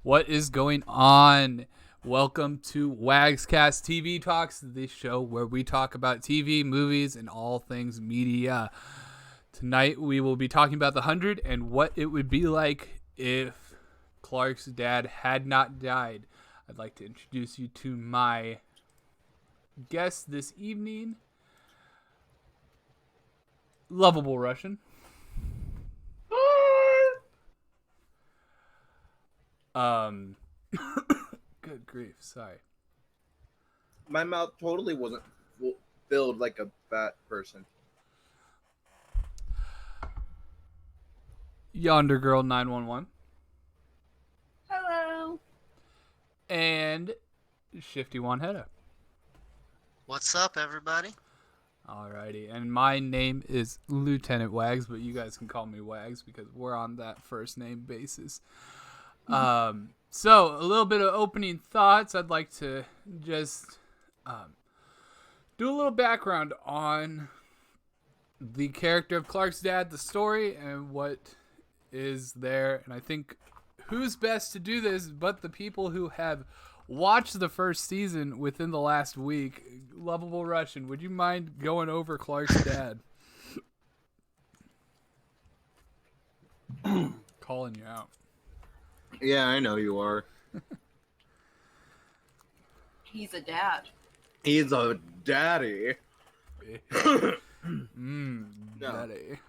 What is going on? Welcome to WaggsCast TV Talks, the show where we talk about TV, movies, and all things media. Tonight we will be talking about The 100 and what it would be like if Clark's dad had not died. I'd like to introduce you to my guest this evening, Lovable Russian. Good grief, sorry. My mouth totally wasn't filled like a fat person. Yonder Girl 911. Hello. And Shifty One Hedda. What's up, everybody? Alrighty, and my name is Lieutenant Wags, but you guys can call me Wags because we're on that first name basis. So a little bit of opening thoughts. I'd like to just do a little background on the character of Clark's dad, the story, and what is there. And I think who's best to do this but the people who have watched the first season within the last week. Lovable Russian, would you mind going over Clark's dad? Calling you out. Yeah, I know you are. He's a dad. He's a daddy. No. Daddy.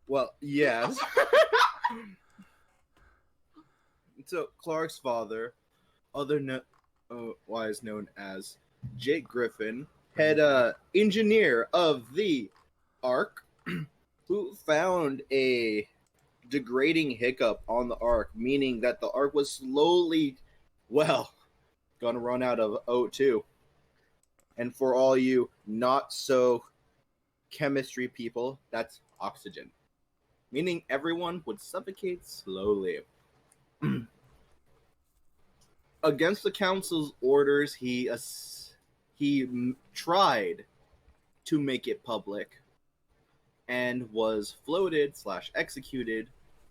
Well, yes. So Clark's father, otherwise known as Jake Griffin, head engineer of the Ark, who found a degrading hiccup on the Ark, meaning that the Ark was slowly, gonna run out of O2. And for all you not so chemistry people, that's oxygen, meaning everyone would suffocate slowly. Against the council's orders, he tried to make it public and was floated / executed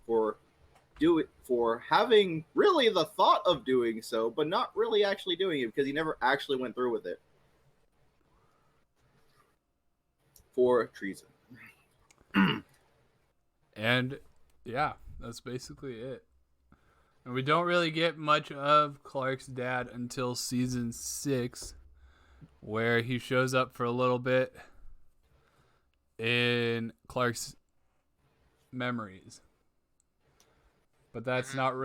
for having really the thought of doing so, but not really actually doing it because he never actually went through with it. For treason. And yeah, that's basically it. And we don't really get much of Clark's dad until season 6, where he shows up for a little bit in Clark's memories. But that's not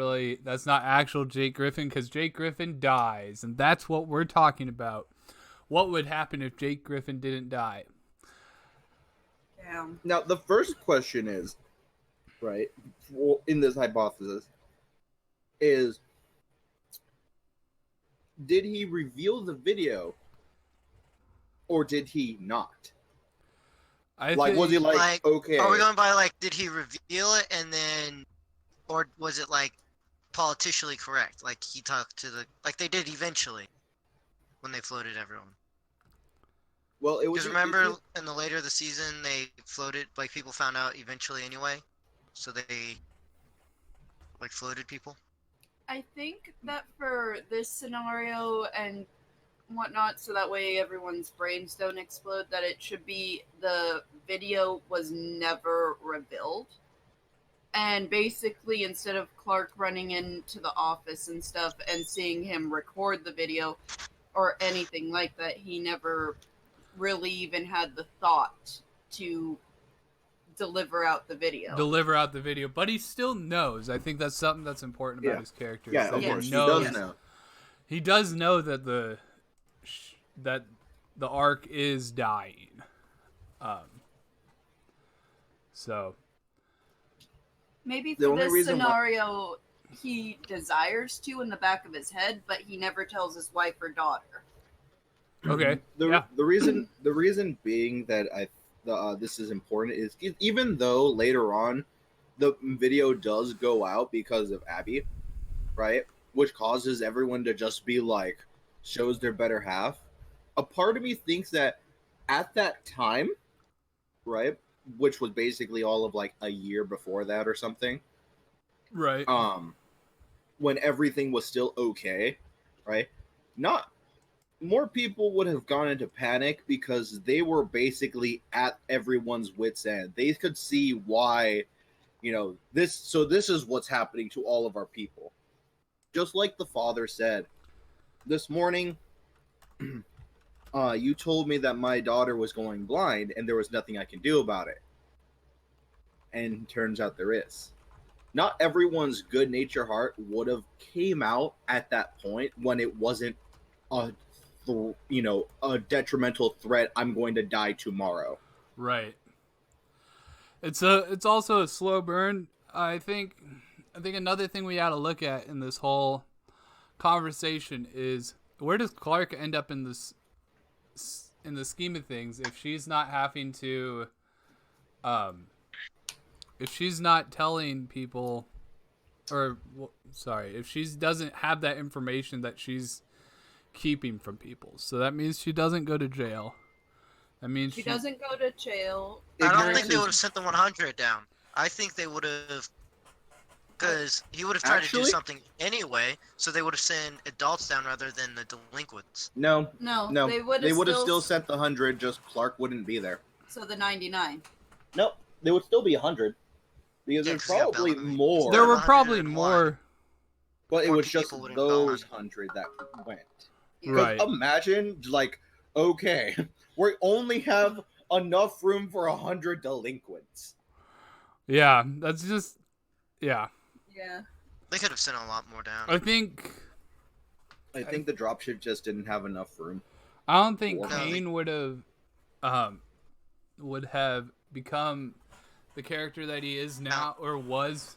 actual Jake Griffin, because Jake Griffin dies, and that's what we're talking about. What would happen if Jake Griffin didn't die? Damn. Now, the first question is, right, in this hypothesis, is did he reveal the video or did he not? Was he like, okay? Are we going by did he reveal it and then, or was it politically correct? Like he talked to they did eventually when they floated everyone. Well, it was. Because remember, in the later of the season, they floated. People found out eventually anyway, so they floated people. I think that for this scenario and whatnot, so that way everyone's brains don't explode, that it should be the video was never revealed. And basically, instead of Clark running into the office and stuff and seeing him record the video or anything like that, he never really even had the thought to deliver out the video. But he still knows. I think that's something that's important about his character. Yeah, of course. He does know. He does know that the Ark is dying. So maybe for this scenario, he desires to in the back of his head, but he never tells his wife or daughter. Okay. The reason being that this is important is even though later on the video does go out because of Abby, right? Which causes everyone to just be shows their better half. A part of me thinks that at that time, right, which was basically all of a year before that or something, right? when everything was still okay, right? Not more people would have gone into panic because they were basically at everyone's wits' end. They could see why, this. So this is what's happening to all of our people. Just like the father said this morning, you told me that my daughter was going blind and there was nothing I can do about it. And turns out there is. Not everyone's good nature heart would have came out at that point when it wasn't a a detrimental threat. I'm going to die tomorrow. Right. It's also a slow burn. I think another thing we got to look at in this whole conversation is, where does Clark end up in the scheme of things if she's not having to if she's not telling people, or if she doesn't have that information that she's keeping from people. So that means she doesn't go to jail. That means she doesn't go to jail. I don't think they would have sent the 100 down. I think they would have, because he would have tried to do something anyway, so they would have sent adults down rather than the delinquents. No. They would have still sent the 100, just Clark wouldn't be there. So the 99. Nope, they would still be 100. Because there's probably more. There were probably more. But it was just those 100 that went. Right. Imagine, okay, we only have enough room for 100 delinquents. Yeah, that's just, yeah. Yeah. They could have sent a lot more down. I think the dropship just didn't have enough room. I don't think Kane would have become the character that he is now, or was.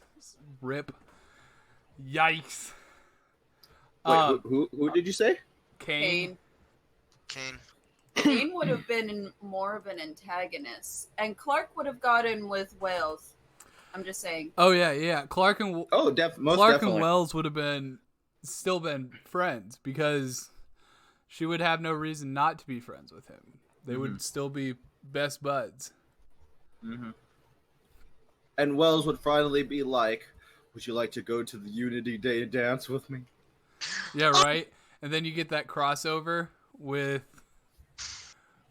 Rip. Yikes. Wait, who did you say? Kane. Kane would have been more of an antagonist, and Clark would have gotten with Wales. I'm just saying. Oh yeah. Clark and most Clark definitely. and Wells would have still been friends, because she would have no reason not to be friends with him. They would still be best buds. Mm-hmm. And Wells would finally be like, "Would you like to go to the Unity Day dance with me?" Yeah, right. And then you get that crossover with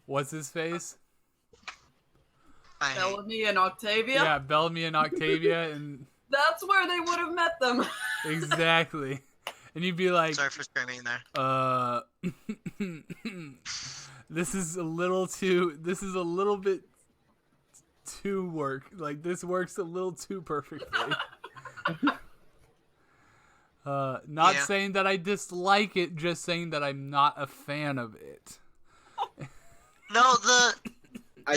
what's his face? Bellamy and Octavia. Yeah, Bellamy and Octavia, and that's where they would have met them. Exactly. And you'd be like, sorry for screaming there. This is a little bit too work. Like, this works a little too perfectly. Not saying that I dislike it, just saying that I'm not a fan of it. No, the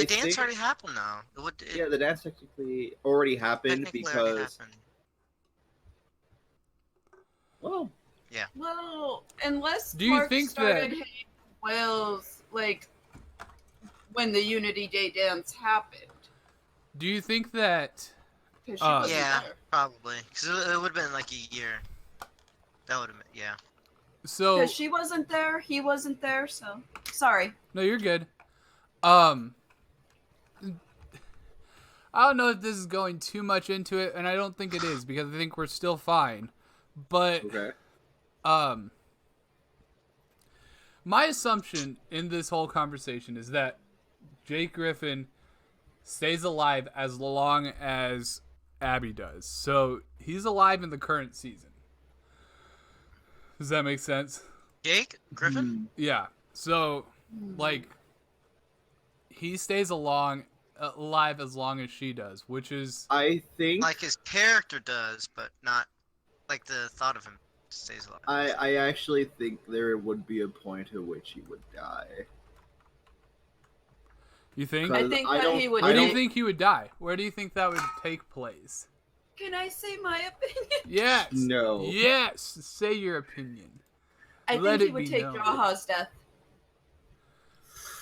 dance already happened now. The dance technically already happened because. Well, yeah. Well, unless do you think started hating Wales, when the Unity Day dance happened. Do you think that? Yeah, probably. Because it would have been like a year. That would have been, yeah. So. Because she wasn't there, he wasn't there, so. Sorry. No, you're good. I don't know if this is going too much into it, and I don't think it is, because I think we're still fine. But, my assumption in this whole conversation is that Jake Griffin stays alive as long as Abby does. So, he's alive in the current season. Does that make sense? Jake Griffin? Yeah. So, he stays alive as long as she does, which is... I think... Like his character does, but not... Like the thought of him stays alive. I actually think there would be a point at which he would die. You think? I think he would. Where do you think he would die? Where do you think that would take place? Can I say my opinion? Yes. No. Yes. Say your opinion. I think he would take Jaha's death.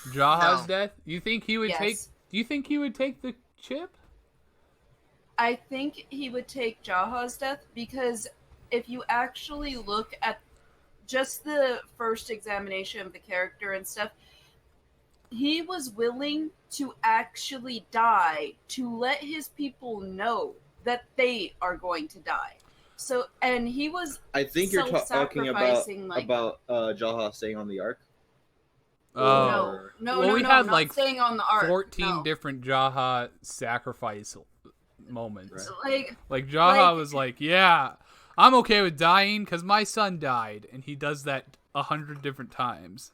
Jaha's death? You think he would take? Yes. Do you think he would take the chip? I think he would take Jaha's death because if you actually look at just the first examination of the character and stuff, he was willing to actually die to let his people know that they are going to die. So, and he was I think you're talking self-sacrificing, about Jaha staying on the Ark. Oh. No, we had not like staying on the Ark. 14 different Jaha sacrifice moments. Right. Like Jaha was like, yeah, I'm okay with dying because my son died, and he does that 100 different times.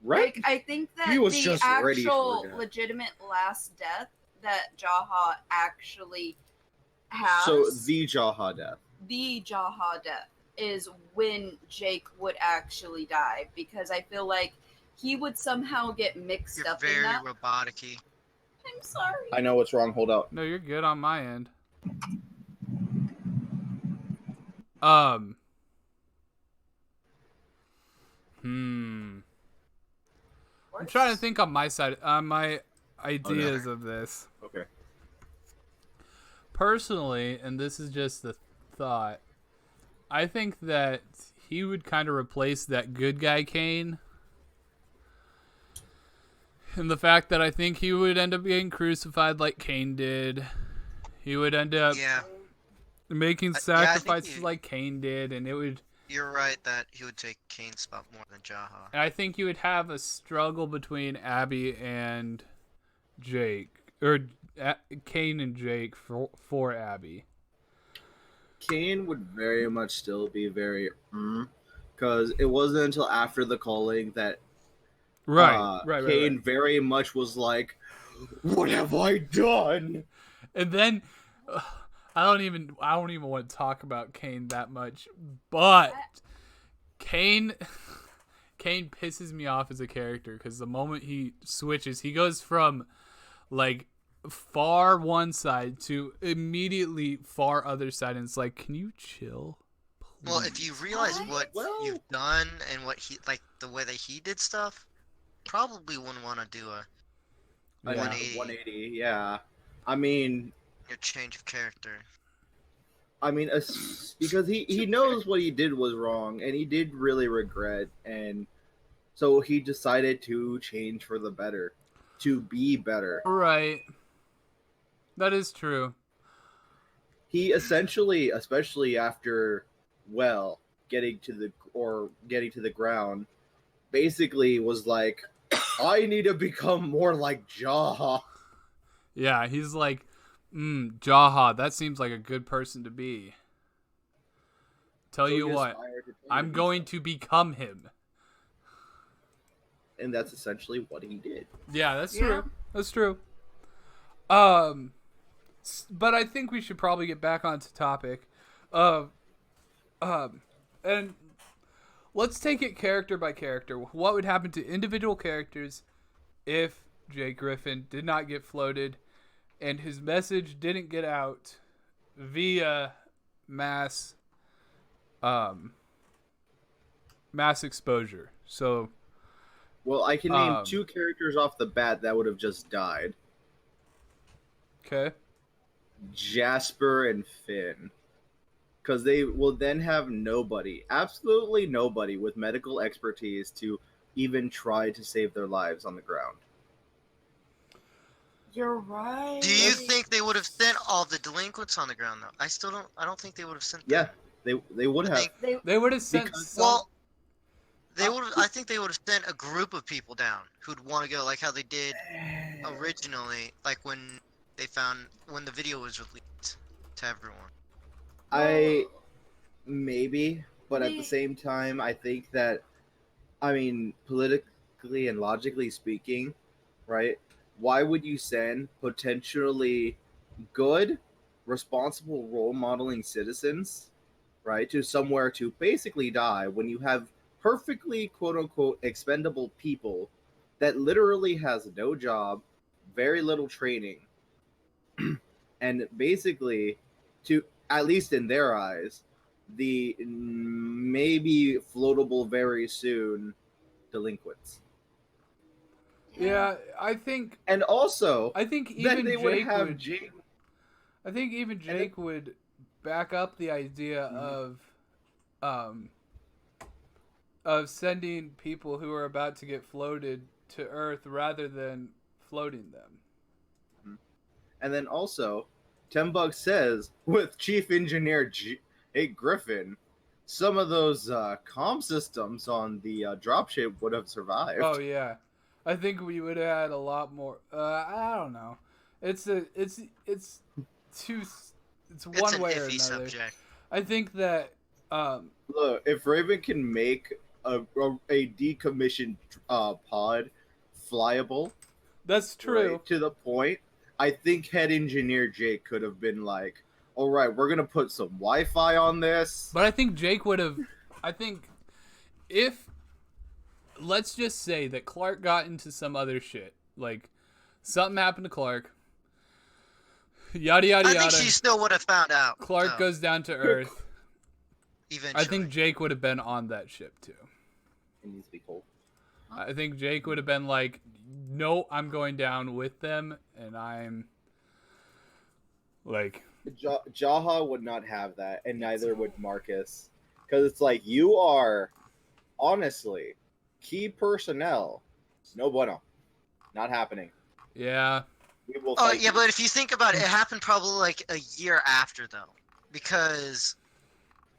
Right. Like, I think that He was the just ready actual for it. legitimate last death that Jaha actually has. So the Jaha death. The Jaha death is when Jake would actually die, because I feel like he would somehow get mixed You're up in very that. robotic-y. I'm sorry. I know what's wrong. Hold out. No, you're good on my end. I'm trying to think on my side, my ideas of this. Okay. Personally, and this is just the thought, I think that he would kind of replace that good guy Kane. And the fact that I think he would end up getting crucified like Cain did. He would end up making sacrifices like Cain did, and it would... You're right that he would take Kane's spot more than Jaha. And I think you would have a struggle between Abby and Jake. Or Kane and Jake for Abby. Kane would very much still be very... because it wasn't until after the calling that Kane very much was like, what have I done? And then I don't even want to talk about Kane that much, but Kane pisses me off as a character because the moment he switches, he goes from like far one side to immediately far other side, and it's like, can you chill? Please? Well, if you realize what you've done and what he, like the way that he did stuff, probably wouldn't want to do a 180. 180, yeah. I mean, your change of character. I mean, because he knows what he did was wrong, and he did really regret, and so he decided to change for the better, to be better. Right. That is true. He essentially, especially after, getting to the ground, basically was like, I need to become more like Jaha. Yeah, he's like, Jaha, that seems like a good person to be. Tell you what, I'm going to become him. And that's essentially what he did. Yeah, that's true. That's true. But I think we should probably get back onto topic. And let's take it character by character. What would happen to individual characters if Jake Griffin did not get floated and his message didn't get out via mass exposure? So, well, I can name two characters off the bat that would have just died. Okay. Jasper and Finn. Because they will then have nobody, absolutely nobody with medical expertise to even try to save their lives on the ground. You're right. Do you think they would have sent all the delinquents on the ground though? I don't think they would have sent them. Yeah, they would have. They would have sent I think they would have sent a group of people down who'd want to go, like how they did originally, like when the video was released to everyone. Maybe, but at the same time, I think that, politically and logically speaking, right? Why would you send potentially good, responsible role modeling citizens, right, to somewhere to basically die when you have perfectly quote unquote expendable people that literally has no job, very little training, and basically, to at least in their eyes, the maybe floatable very soon delinquents. Yeah, I think. And also, I think even they would have Jake. I think even Jake would back up the idea of sending people who are about to get floated to Earth rather than floating them. And then also, Tembug says with Chief Engineer hey Griffin, some of those comm systems on the dropship would have survived. Oh yeah, I think we would have had a lot more. I don't know. It's too. It's It's one an way or iffy another. subject. I think that. Look, if Raven can make a decommissioned pod flyable, That's true. right, to the point, I think head engineer Jake could have been like, all right, we're going to put some Wi-Fi on this. But I think Jake would have. I think if. Let's just say that Clark got into some other shit. Like, something happened to Clark. Yada, yada, yada. I think she still would have found out. Clark goes down to Earth. Eventually. I think Jake would have been on that ship, too. It needs to be cold. I think Jake would have been like, no, I'm going down with them, and I'm like... Jaha would not have that, and neither would Marcus. Because it's like, you are, honestly, key personnel. No bueno. Not happening. Yeah. We will Oh, fight yeah, you. but if you think about it, it happened probably like a year after, though. Because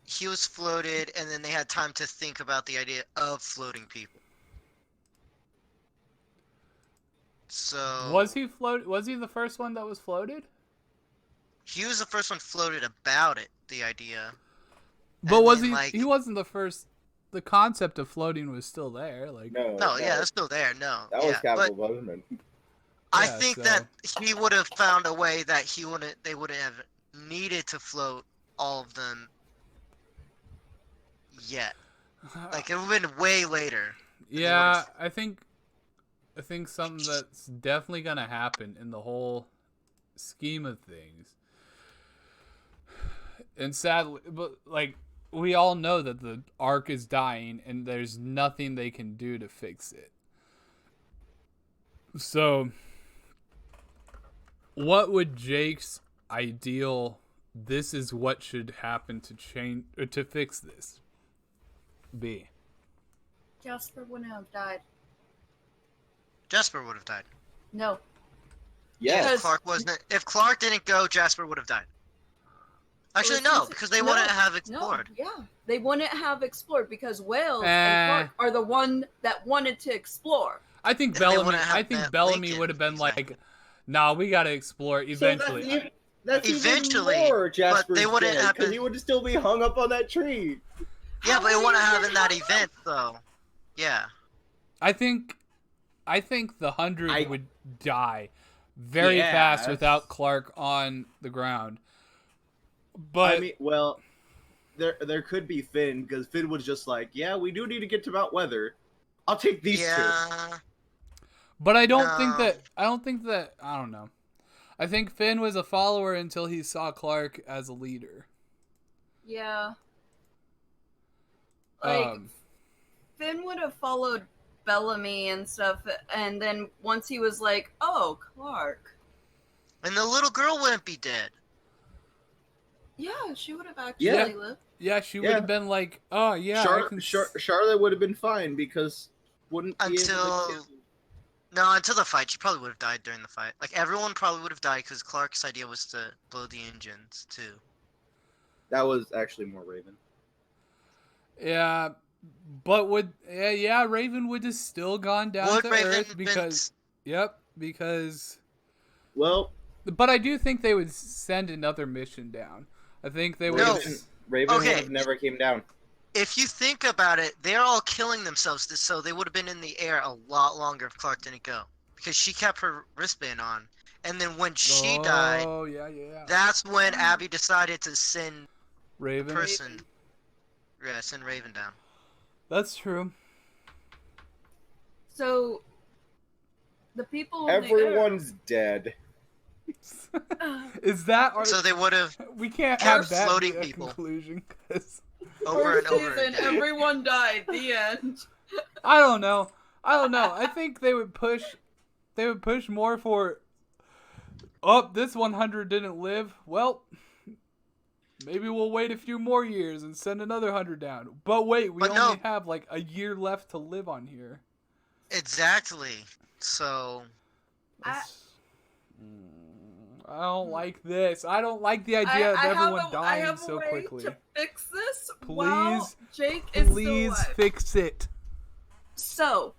he was floated, and then they had time to think about the idea of floating people. So... Was he the first one that was floated? He was the first one floated about it, the idea. But And was then, he? like- He wasn't the first. The concept of floating was still there. Like, No, yeah, that's still there, no. That yeah, was Capital but Punishment. I Yeah, think so- that he would have found a way that they wouldn't have needed to float all of them yet. Like, it would have been way later. yeah, I think something that's definitely gonna happen in the whole scheme of things. And sadly, but like we all know that the Ark is dying, and there's nothing they can do to fix it. So, what would Jake's ideal? This is what should happen to change or to fix this. Be. Jasper wouldn't have died. Jasper would have died. No. Yes. If Clark didn't go, Jasper would have died. Actually, no, because they wouldn't have explored. No, yeah. They wouldn't have explored because Wales Eh. and Clark are the one that wanted to explore. I think And they Bellamy. wouldn't have I think met Bellamy Lincoln, would have been exactly. like, "Nah, we gotta explore eventually." So that's Eventually, even more but Jasper's they wouldn't have because been- he would still be hung up on that tree. Yeah, but it wouldn't have in that How- event, though. Yeah. I think the 100 I- would die very Yeah. fast without Clark on the ground. But I mean, well, there could be Finn because Finn was just like, yeah, we do need to get to Mount Weather. I'll take these two. Yeah. I don't think No. that. I don't know. I think Finn was a follower until he saw Clark as a leader. Yeah. Like, Finn would have followed Bellamy and stuff, and then once he was like, oh, Clark. And the little girl wouldn't be dead. Yeah, she would have actually Yeah. lived. Yeah, she would Yeah. have been like, "Oh yeah, I can Charlotte would have been fine because wouldn't be able Until- to kill- No, until the fight, she probably would have died during the fight. Like, everyone probably would have died because Clark's idea was to blow the engines, too. That was actually more Raven. Yeah, but Raven would have still gone down Would to Raven Earth because because. Well, But I do think they would send another mission down. I think they would. No. Raven Okay. would have never came down. If you think about it, they're all killing themselves, so they would have been in the air a lot longer if Clark didn't go. Because she kept her wristband on. And then when she died, Oh yeah. that's when Abby decided to send Raven. send Raven down. That's true. So, the people in Everyone's dead. Is that our? So they would have, We can't They're have that floating be a people. conclusion. 'Cause over and over season, again. everyone died. The end. I don't know. I think they would push. They would push more for. Oh, this 100 didn't live. Well, maybe we'll wait a few more years and send another 100 down. But wait, we But only no. have like a year left to live on here. Exactly. So, That's- I don't like this. I don't like the idea of everyone dying so quickly. To fix this, please, Jake is please still alive. fix it. So,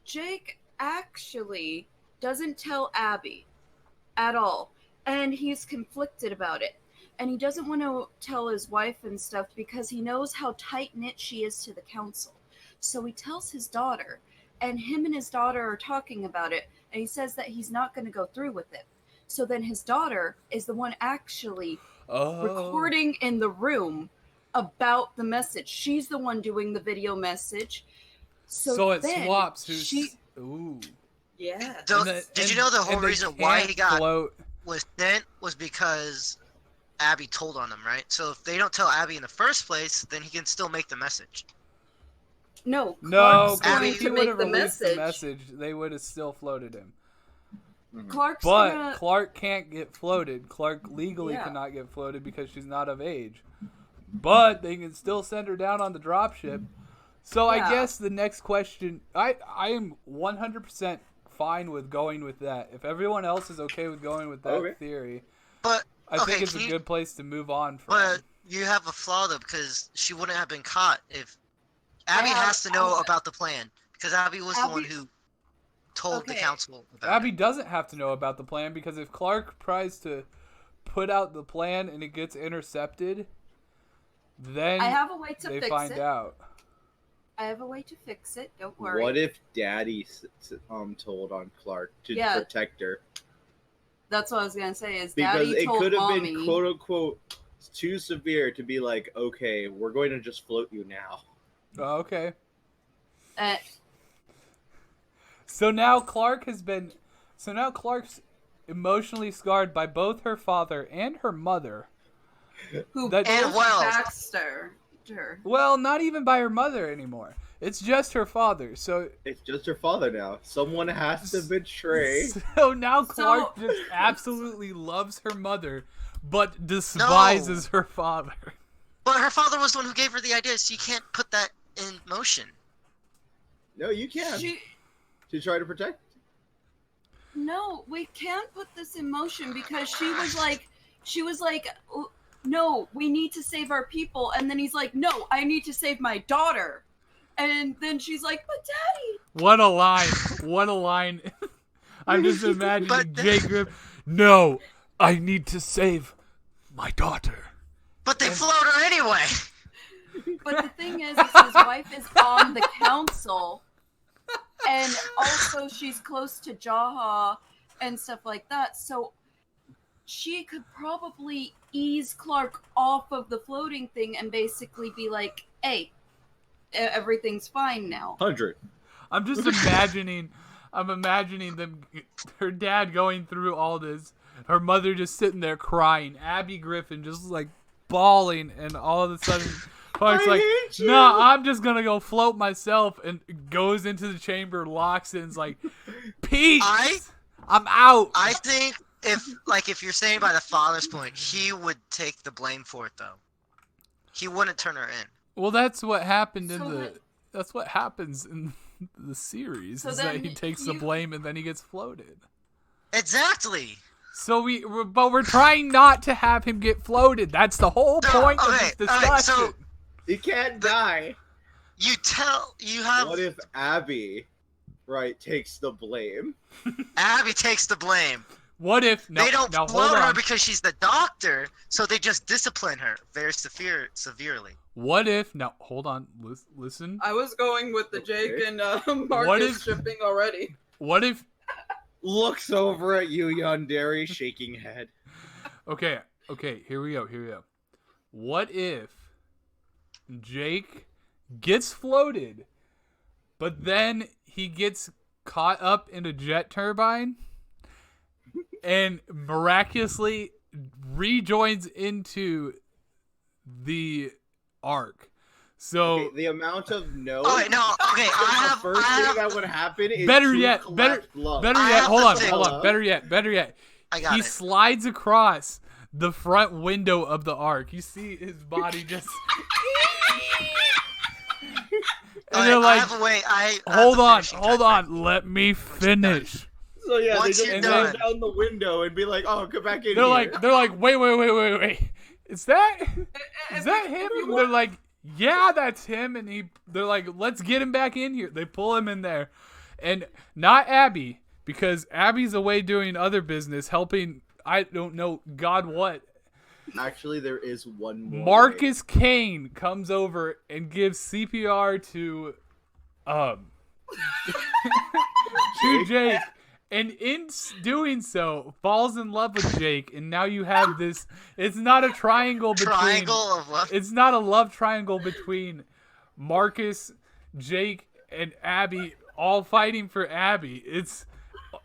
Jake actually doesn't tell Abby at all, and he's conflicted about it. And he doesn't want to tell his wife and stuff because he knows how tight-knit she is to the council. So he tells his daughter, and him and his daughter are talking about it, and he says that he's not going to go through with it. So then his daughter is the one actually recording in the room about the message. She's the one doing the video message. So it swaps. Ooh. Yeah. Did you know the whole reason why he was sent was because Abby told on him, right? So if they don't tell Abby in the first place, then he can still make the message. No, if he would have released the message, they would have still floated him. Clark can't get floated. Clark legally cannot get floated because she's not of age. But they can still send her down on the dropship. So I guess the next question, I am 100% fine with going with that. If everyone else is okay with going with that theory, but I think it's a good place to move on from. But you have a flaw though, because she wouldn't have been caught if Abby has to know about the plan, because Abby was the one who told the council about Abby doesn't have to know about the plan, because if Clark tries to put out the plan and it gets intercepted, then I have a way to they fix find it. out. I have a way to fix it. Don't worry. What if Daddy told on Clark to protect her? That's what I was gonna say. Is because Daddy told it could have Mommy, been quote unquote too severe to be like, okay, we're going to just float you now. Oh, okay. So now Clark's emotionally scarred by both her father and her mother. Who backstabbed her. Well, not even by her mother anymore. It's just her father. So it's just her father now. Someone has to betray. So now Clark just absolutely loves her mother, but despises her father. But her father was the one who gave her the idea, so you can't put that in motion. No, you can. To try to protect. No, we can't put this in motion because she was like, no, we need to save our people. And then he's like, no, I need to save my daughter. And then she's like, but Daddy. What a line. What a line. I'm just imagining Jake Griffin. No, I need to save my daughter. But they float her anyway. But the thing is his wife is on the council. And also she's close to Jaha and stuff like that. So she could probably ease Clark off of the floating thing and basically be like, hey, everything's fine now. 100. I'm just imagining them, her dad going through all this, her mother just sitting there crying, Abby Griffin just like bawling, and all of a sudden Clark's like, no, I'm just gonna go float myself, and goes into the chamber, locks it, and is like, peace, I'm out. I think if you're saying by the father's point, he would take the blame for it though. He wouldn't turn her in. Well, that's what happened that's what happens in the series, is that he takes the blame and then he gets floated. Exactly. So we're trying not to have him get floated. That's the whole point of this discussion. Right, so he can't die. What if Abby, takes the blame? Abby takes the blame. What if they don't float her because she's the doctor, so they just discipline her very severely. What if hold on, listen. I was going with the Jake and Marcus shipping already. What if looks over at you, Yandere, shaking head. Okay, here we go. What if Jake gets floated, but then he gets caught up in a jet turbine and miraculously rejoins into the Ark? So the amount of I have the first thing that would happen is better yet. Hold on. Better yet. He slides across the front window of the Ark. You see his body just. And they're like, hold on. Let me finish. So yeah, Once they you're just roll done. down the window and be like, "Oh, come back in They're here." like, wait. Is that him? And they're like, yeah, that's him. And they're like, let's get him back in here. They pull him in there, and not Abby, because Abby's away doing other business, helping. I don't know, God what. Actually, there is one more. Marcus Kane comes over and gives CPR to Jake, and in doing so, falls in love with Jake, and now you have this. It's not a triangle between. Triangle of love. It's not a love triangle between Marcus, Jake, and Abby, all fighting for Abby. It's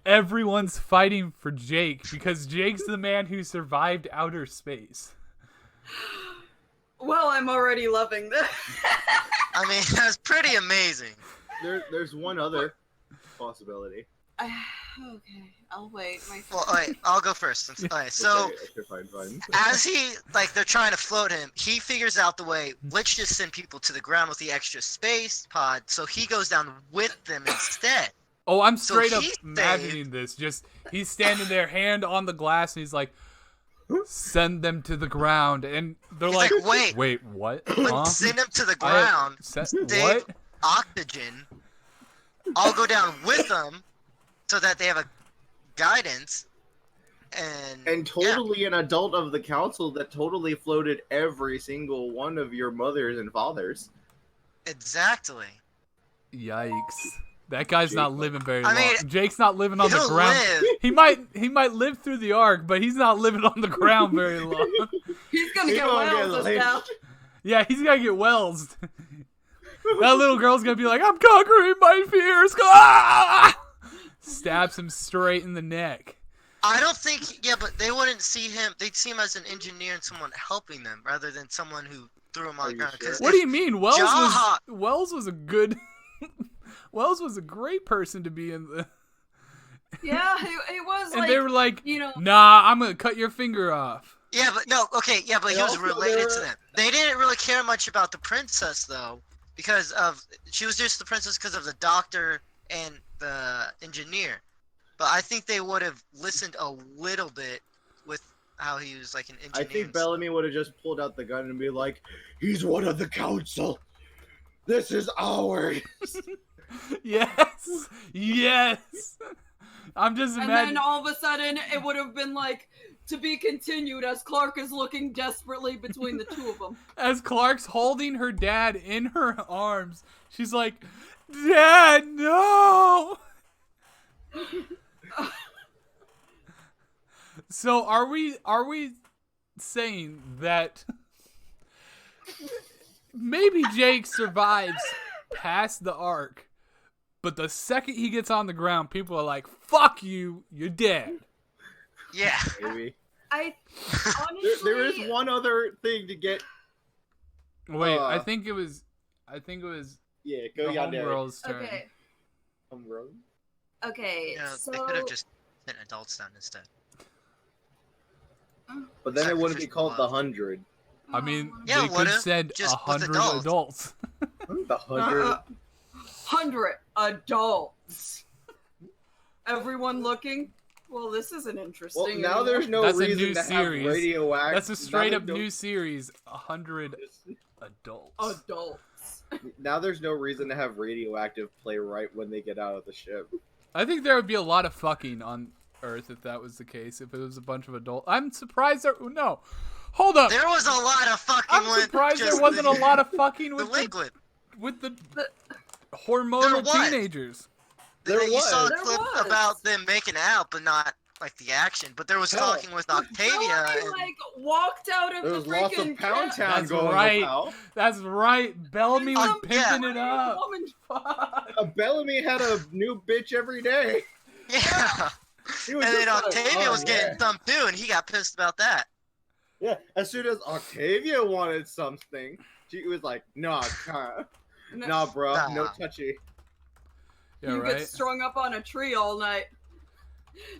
everyone's fighting for Jake because Jake's the man who survived outer space. Well, I'm already loving this. I mean, that's pretty amazing. There's one other possibility. Okay, I'll wait. Well, alright, I'll go first. Alright, so Okay, fine. as they're trying to float him, he figures out the way. Let's just send people to the ground with the extra space pod, so he goes down with them instead. Oh, I'm So straight up he imagining this. Just he's standing there, hand on the glass, and he's like, "Send them to the ground," and they're He's like, like, wait, what? Let's send them to the ground. Save What? oxygen. I'll go down with them so that they have a guidance. And totally an adult of the council that totally floated every single one of your mothers and fathers. Exactly. Yikes! That guy's not living very long. I mean, Jake's not living on the he'll ground. live. He might live through the arc, but he's not living on the ground very long. He's gonna He's get gonna well get just lynched. now. Yeah, he's gotta get Wells. That little girl's gonna be like, "I'm conquering my fears." Ah! Stabs him straight in the neck. I don't think, but they wouldn't see him. They'd see him as an engineer and someone helping them rather than someone who threw him on Are the you ground. sure? 'Cause What do you mean? Wells Jaha- was a good. Wells was a great person to be in the. Yeah, he was And like, they were like, you know, "Nah, I'm gonna cut your finger off." Yeah, but no, okay, yeah, but he was also related to there- them. They didn't really care much about the princess, though, because she was just the princess because of the doctor and the engineer. But I think they would have listened a little bit with how he was like an engineer. I think and Bellamy would have just pulled out the gun and be like, "He's one of the council. This is ours." Yes. I'm just and imagining. then all of a sudden it would have been like, to be continued as Clark is looking desperately between the two of them. As Clark's holding her dad in her arms, she's like, "Dad, no." So are we saying that maybe Jake survives past the arc, but the second he gets on the ground, people are like, "Fuck you, you're dead." Yeah. Maybe. I honestly, There is one other thing to get. Wait, I Uh, think it was Yeah, the go Yandere. homegirl's turn. Okay, Homegrown. okay, Yeah, so they could have just sent adults down instead. But then it wouldn't be Sacrificial called the love. 100. I mean, Yeah, they could would've, send just with 100 adults. adults. The 100. 100 adults. Everyone looking. Well, this isn't interesting. Well, now anymore. there's no That's a reason new to series. have radioactive. That's a straight up new series. 100 adults. adults. Now there's no reason to have radioactive play right when they get out of the ship. I think there would be a lot of fucking on Earth if that was the case. If it was a bunch of adults, I'm surprised there. No, hold up. There was a lot of fucking. I'm with surprised there just wasn't the, a lot of fucking the with liquid. the The- hormonal There was. teenagers. There You saw a There clip was. about them making out, but not like the action. But there was Hell. talking with Octavia. Somebody, and- like, walked out of There the was lots freaking of Pound jet. Town That's going right. about. That's right. Bellamy was Some pimping it crazy up. woman- Fuck. Bellamy had a new bitch every day. yeah. He And was then just like, Octavia "Oh, was getting thumped too, and he got pissed about that. Yeah, as soon as Octavia wanted something, she was like, "Nah, nah, bro, no Nah. touchy." Yeah, you right. get strung up on a tree all night.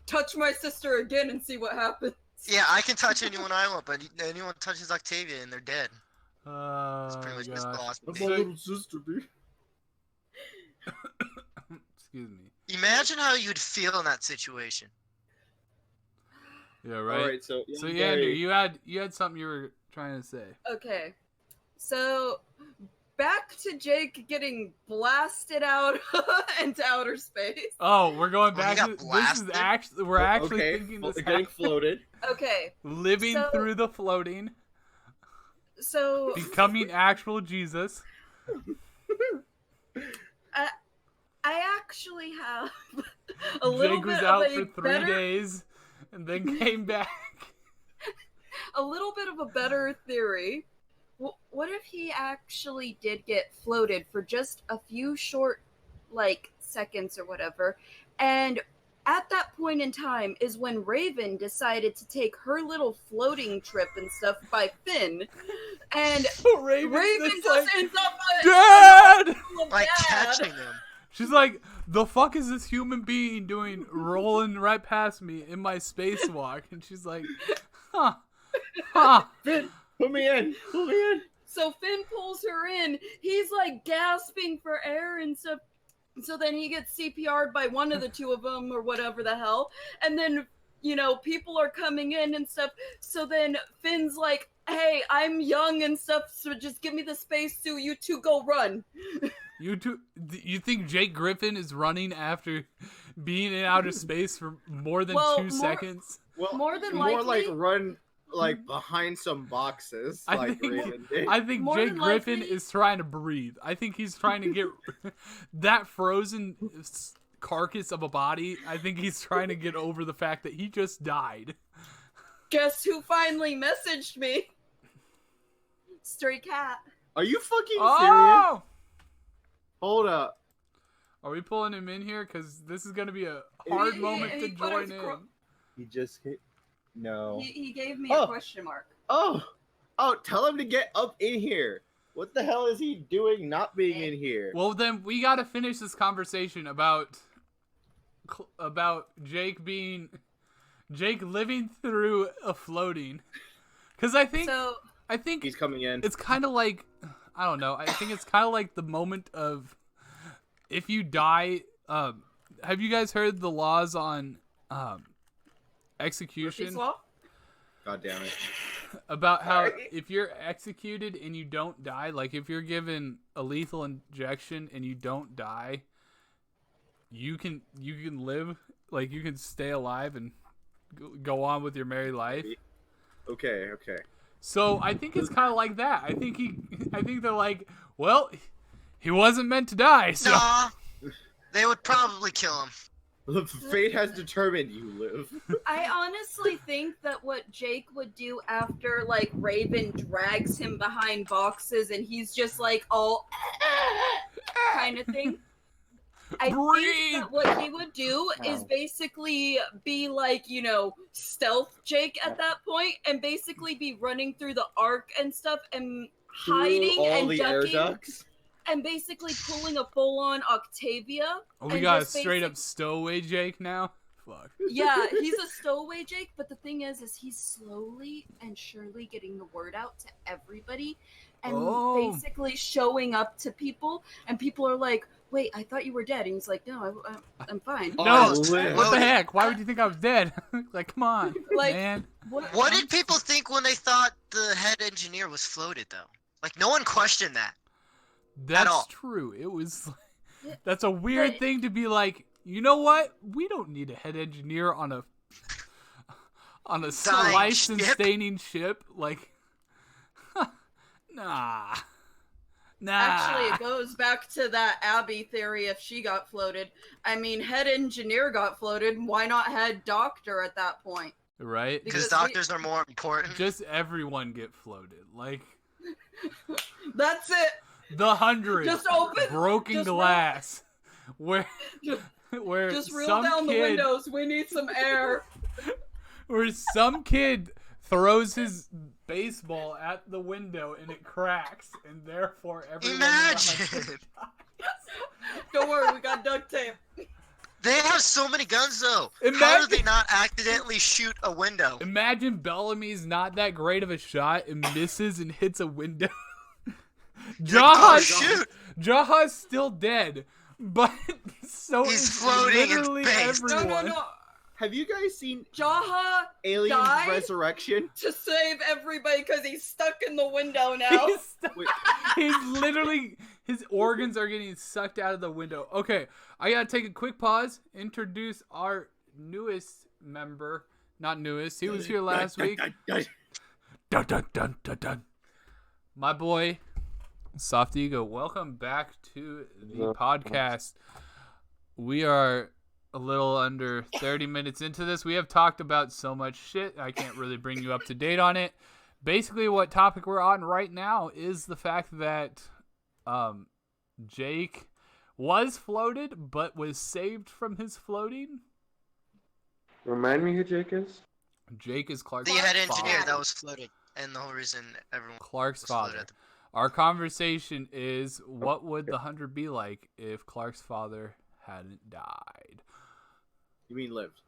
Touch my sister again and see what happens. Yeah, I can touch anyone I want, but anyone touches Octavia and they're dead. It's Oh pretty much gosh. just lost. That's So- my little sister, dude. Excuse me. Imagine how you'd feel in that situation. Yeah, right. All right, so So Gary, Yander, you had something you were trying to say. Okay. So back to Jake getting blasted out into outer space. Oh, we're going Oh, he back got to this is blasted? actually we're actually okay, thinking this getting floated. Okay. living So- through the floating, So becoming actual Jesus. I actually have a little Jake was bit out of a for 3 better, days and then came back. a little bit of a better theory. What if he actually did get floated for just a few short, like, seconds or whatever, and at that point in time is when Raven decided to take her little floating trip and stuff by Finn, and Raven just ends up Dad! Like Dad. catching him. She's like, the fuck is this human being doing rolling right past me in my spacewalk? And she's like, huh. Finn, put me in. So Finn pulls her in. He's like gasping for air and stuff. So then he gets CPR'd by one of the two of them or whatever the hell. And then, people are coming in and stuff. So then Finn's like, hey, I'm young and stuff, so just give me the spacesuit. You two go run. You think Jake Griffin is running after being in outer space for more than 2 seconds? Well, More than more like likely- run like behind some boxes, I like think- Raven did. I think More Jake than Griffin likely- is trying to breathe. I think he's trying to get that frozen carcass of a body. I think he's trying to get over the fact that he just died. Guess who finally messaged me? Stray cat. Are you fucking serious? Oh! Hold up. Are we pulling him in here? Because this is going to be a hard moment to he put join his in. He just hit. No. He gave me Oh. a question mark. Oh, tell him to get up in here. What the hell is he doing not being in here? Well, then we got to finish this conversation about Jake living through a floating. Because I think He's coming in. it's kind of like, I don't know. I think it's kind of like the moment of if you die. Have you guys heard the laws on execution? Murphy's Law? God damn it. About how Sorry. if you're executed and you don't die, like if you're given a lethal injection and you don't die, you can live, like you can stay alive and go on with your merry life. Okay. So I think it's kind of like that. I think they're like, well, he wasn't meant to die, so Nah, they would probably kill him. Fate has determined you live. I honestly think that what Jake would do after, like, Raven drags him behind boxes and he's just, like, all kind of thing. I Breathe! think that what he would do is basically be like, stealth Jake at that point and basically be running through the arc and stuff and hiding Through all and the air ducking ducts. and basically pulling a full-on Octavia. oh, we and got a just straight up stowaway Jake now. Fuck. Yeah, he's a stowaway Jake, but the thing is he's slowly and surely getting the word out to everybody and Oh. basically showing up to people, and people are like, wait, I thought you were dead. And he's like, no, I'm fine. Oh, No, I what live. the heck? Why would you think I was dead? Like, come on, Like, man. What did people think when they thought the head engineer was floated, though? Like, no one questioned that. That's all. true. It was. Yeah, That's a weird but- thing to be like. You know what? We don't need a head engineer on a sliced and ship? staining ship. Like, nah. Actually, it goes back to that Abby theory if she got floated. I mean, head engineer got floated. Why not head doctor at that point? Right? Because Because doctors are more important. Just everyone get floated. Like That's it. the 100 Just open. broken just glass, where Just- where Just reel some down the kid windows. We need some air. where some kid throws his baseball at the window and it cracks, and therefore everyone in the Imagine! 100 Don't worry, we got duct tape. They have so many guns, though. How Imagine- do they not accidentally shoot a window? Imagine Bellamy's not that great of a shot and misses and hits a window. Oh, Jaha's shoot! Jaha's still dead, but He's floating in literally space. No, everyone. no. Have you guys seen Jaha Alien died? Resurrection? to save everybody because he's stuck in the window now. Wait, He's literally, his organs are getting sucked out of the window. Okay, I gotta take a quick pause. Introduce our newest member. Not newest. He was here last week. Dun, dun, dun, dun, dun. My boy, Soft Ego. Welcome back to the podcast. We are a little under 30 minutes into this. We have talked about so much shit. I can't really bring you up to date on it. Basically, what topic we're on right now is the fact that Jake was floated, but was saved from his floating. Remind me who Jake is? Jake is Clark's The head father. engineer that was floated, and the whole reason everyone Clark's was floated father. at the Our conversation is, what would the 100 be like if Clark's father hadn't died? You mean lived?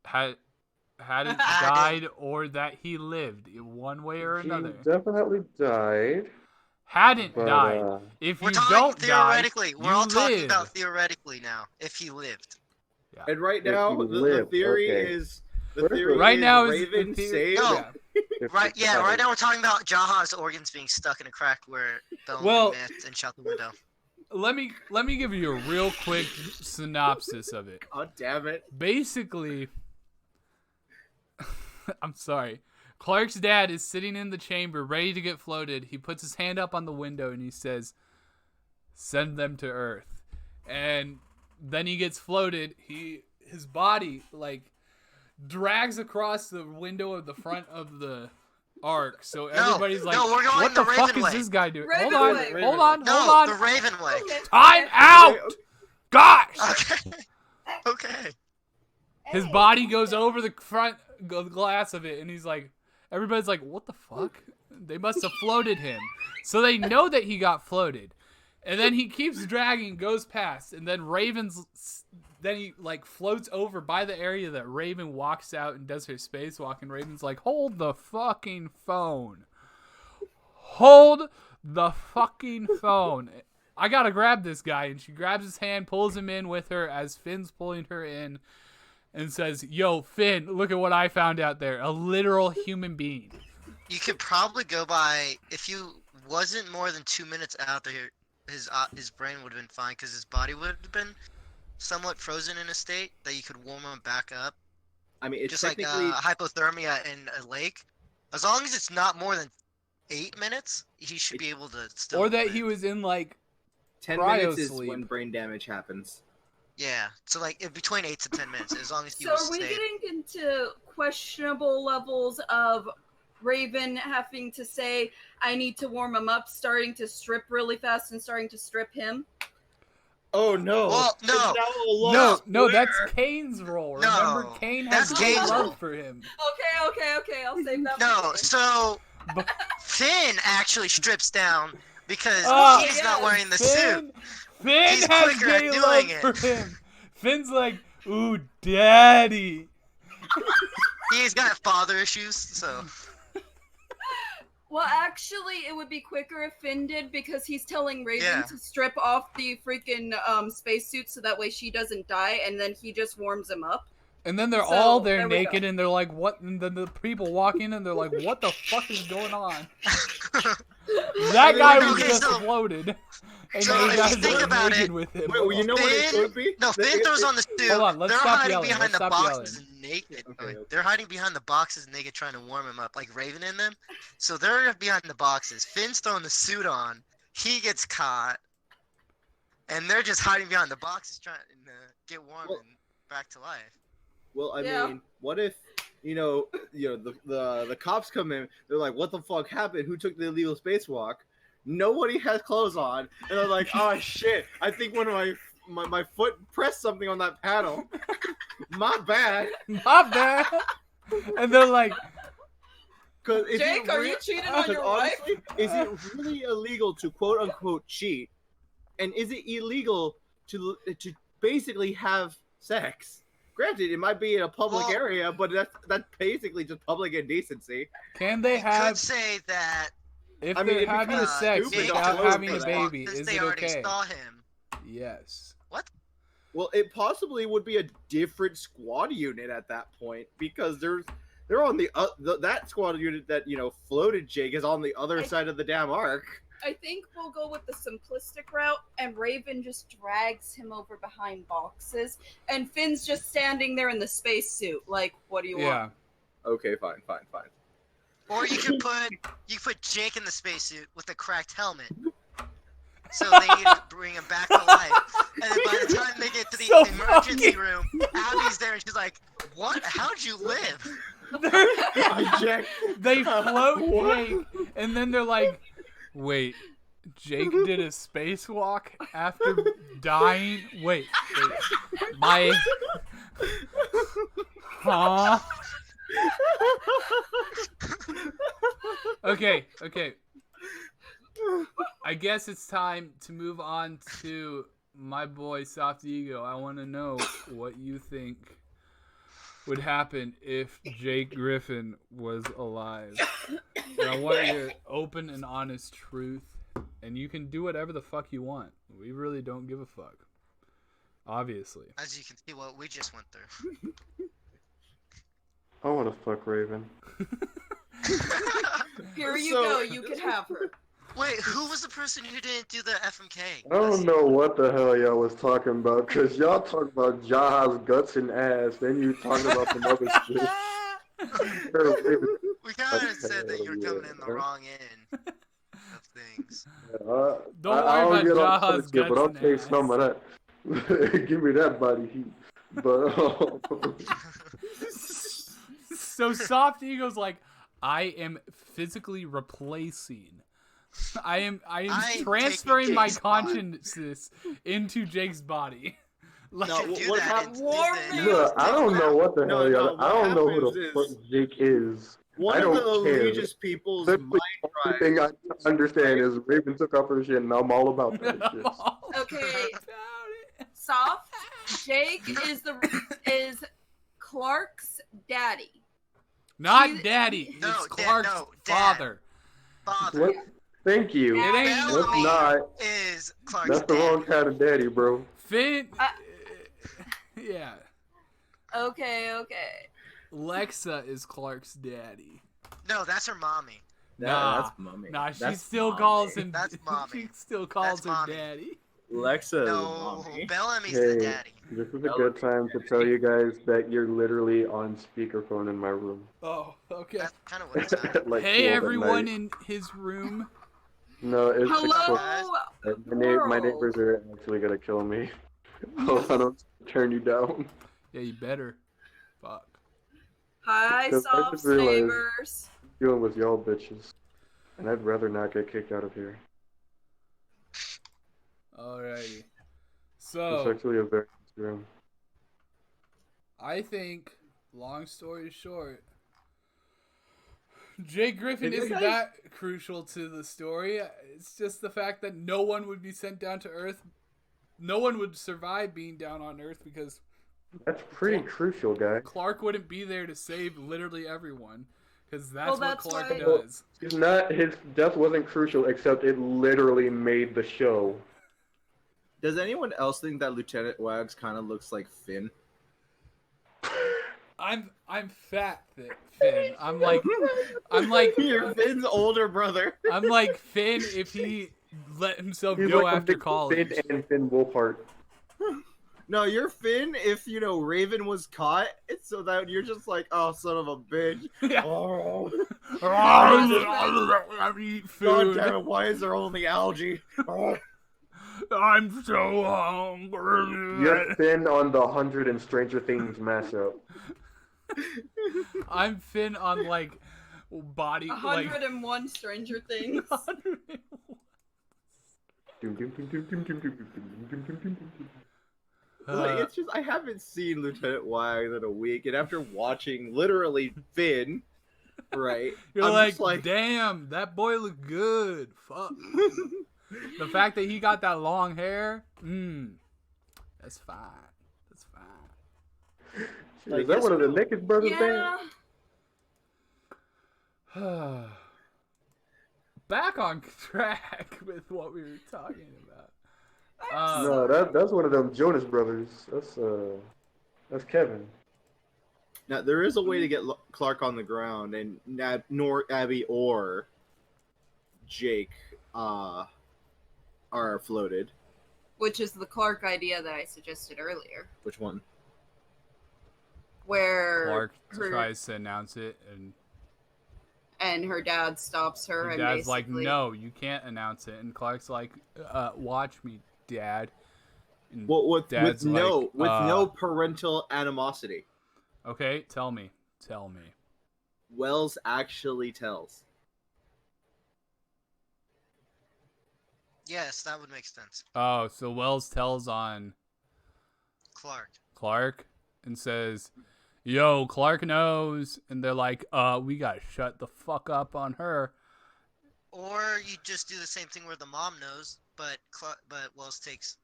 Hadn't died, or that he lived, in one way or another. He definitely died. Hadn't But, died. If We're you talking don't die, theoretically. We're all you talking live. about theoretically now. If he lived. And right If now, you the lived, theory okay. is the theory Right is now is Raven the theory. saved. No. If Right? he Yeah. Right died. now we're talking about Jaha's organs being stuck in a crack where Bellman Well- missed and shot the window. Let me give you a real quick synopsis of it. God damn it! Basically, I'm sorry. Clark's dad is sitting in the chamber, ready to get floated. He puts his hand up on the window and he says, "Send them to Earth." And then he gets floated. His body drags across the window of the front of the ark. So everybody's like, no, we're going "What the the fuck Raven is way." this guy doing?" Raven Hold on, way. hold on, No, hold on. the Raven way. Time out. Gosh. Okay. Okay. His body goes over the front glass of it, and he's like, everybody's like, "What the fuck?" They must have floated him. So they know that he got floated. And then he keeps dragging, goes past, and then he floats over by the area that Raven walks out and does her spacewalk, and Raven's like, "Hold the fucking phone. Hold the fucking phone. I gotta grab this guy." And she grabs his hand, pulls him in with her as Finn's pulling her in, and says, "Yo, Finn, look at what I found out there. A literal human being." You could probably go by if you wasn't more than 2 minutes out there. His brain would have been fine because his body would have been somewhat frozen in a state that you could warm him back up, I mean, it's just like technically hypothermia in a lake. As long as it's not more than 8 minutes, he should be able to still. Or that live. he was in 10 cryo minutes is sleep. when brain damage happens. Yeah, so between 8 to 10 minutes, as long as he So was are we safe. getting into questionable levels of Raven having to say, "I need to warm him up," starting to strip really fast and starting to strip him? Oh no! Well, It's no. now a long No, square. that's Kane's role. No, Remember, Kane has that's great Kane's love role. for him. Okay. I'll save that. No, for so But- Finn actually strips down because Oh, he's not yes. wearing the suit. Finn He's has quicker at great doing love it. for him. Finn's like, "Ooh, daddy." He's got father issues, so Well, actually, it would be quicker if Finn did because he's telling Raven Yeah. to strip off the freaking spacesuit so that way she doesn't die, and then he just warms him up. And then they're So, all there there we naked, go. and they're like, "What?" And then the people walk in, and they're like, "What the fuck is going on?" That guy was Okay, just so- floated, and so those if guys you think are about naked it- with him. Wait, well, you know what it Finn- could be? no. Finn throws on the suit. Hold on, let's they're stop hiding yelling, behind let's the stop boxes naked. Okay. They're hiding behind the boxes naked, trying to warm him up, like Raven in them. So they're behind the boxes. Finn's throwing the suit on. He gets caught, and they're just hiding behind the boxes, trying to get warm Well- and back to life. Well, I Yeah. mean, what if the cops come in? They're like, "What the fuck happened? Who took the illegal spacewalk?" Nobody has clothes on, and they're like, "Oh shit! I think one of my foot pressed something on that panel. My bad." My bad. And they're like, Because Jake, are you cheating on your wife? honestly, is it really illegal to quote unquote cheat? And is it illegal to basically have sex? Granted, it might be in a public Well- area, but that's basically just public indecency. "Can they You have? could say that If I mean, they're it'd be having kinda sex stupid Jake not without to having a know that. baby, since is they it already okay?" saw him. Yes. What? Well, it possibly would be a different squad unit at that point because they're on that squad unit that floated Jake is on the other side of the damn arc. I think we'll go with the simplistic route, and Raven just drags him over behind boxes, and Finn's just standing there in the spacesuit. Like, what do you want? Okay, fine. Or you could put Jake in the spacesuit with a cracked helmet. So they need to bring him back to life. And then by the time they get to the emergency room, Abby's there and she's like, "What? How'd you live?" They float Jake, and then they're like, "Wait, Jake did a spacewalk after dying? Wait, my... Huh?" Okay. I guess it's time to move on to my boy Soft Ego. I want to know what you think would happen if Jake Griffin was alive. And I want your open and honest truth. And you can do whatever the fuck you want. We really don't give a fuck. Obviously. As you can see what we just went through. I want to fuck Raven. Here you go. You can have her. Wait, who was the person who didn't do the FMK? I don't know what the hell y'all was talking about, because y'all talking about Jaha's guts and ass, then you talking about some other shit. We kind of said that you were coming in the wrong end of things. Don't worry about Jaha's guts but I'll and take ass. some of that. Give me that body heat. But So Soft Ego's like, I am physically replacing. I am transferring my consciousness into Jake's body. Like, No, what happened? look, I don't know what the hell y'all. I don't know who the fuck Jake is. One I of the don't care. Allegiance people's The mind only thing I understand is Raven took off her shit, and I'm all about that shit. Okay. Soft. Jake is Clark's daddy. not daddy. No, It's Clark's dad. father. Father. What? Thank you. It ain't. That's Bellamy not. is Clark's That's the dad. wrong kind of daddy, bro. Finn. Yeah. Okay. Lexa is Clark's daddy. No, that's her mommy. Nah, that's mommy. Nah, she That's still mommy. calls him. That's mommy. She still calls That's him mommy. daddy. Lexa No, is mommy. Bellamy's Hey, the daddy. this is a good time to tell you guys that you're literally on speakerphone in my room. Oh, okay. That's kind of what it's at. Like Hey, 12 at everyone night. in his room. No, it's Hello. my neighbors are actually gonna kill me. Hold on, I'll turn you down. Yeah, you better. Fuck. Hi, Because I soft just realized- neighbors. I'm dealing with y'all bitches, and I'd rather not get kicked out of here. Alrighty. It's So, actually a very nice room. I think, long story short, Jake Griffin Hey, isn't guys- that crucial to the story. It's just the fact that no one would be sent down to Earth. No one would survive being down on Earth because That's pretty crucial, guy. Clark wouldn't be there to save literally everyone. Because that's Well, what that's Clark why- does. He's not. His death wasn't crucial, except it literally made the show. Does anyone else think that Lieutenant Wags kind of looks like Finn? I'm fat, Finn. I'm like You're Finn's older brother. I'm like Finn if he let himself He's go like a after big college. Finn and Finn Wolfhard. No, you're Finn if Raven was caught, so that you're just like, oh, son of a bitch. Yeah. Oh, I eat God food. damn it, why is there only algae? Oh. I'm so hungry. You're Finn on the 100 and Stranger Things mashup. I'm Finn on like body like 101 Stranger Things. 101. Like, it's just I haven't seen Lieutenant Wags in a week, and after watching literally Finn, right? You're I'm like, just like, damn, that boy look good. Fuck. The fact that he got that long hair, that's fine. That's fine. Is that one of the Naked Brothers Yeah. band? Back on track with what we were talking about. No, that's one of them Jonas brothers. That's Kevin. Now there is a way to get Clark on the ground, and nor Abby or Jake are floated. Which is the Clark idea that I suggested earlier, Which one? where Clark tries to announce it, and her dad stops her, her and dad's like, basically, "No, you can't announce it." And Clark's like, "Watch me, Dad." And Well, with Dad's no like, parental animosity. Okay, tell me. Wells actually tells. Yes, that would make sense. Oh, so Wells tells on Clark. and says, "Yo, Clark knows," and they're like, we gotta shut the fuck up on her." Or you just do the same thing where the mom knows, but Wells takes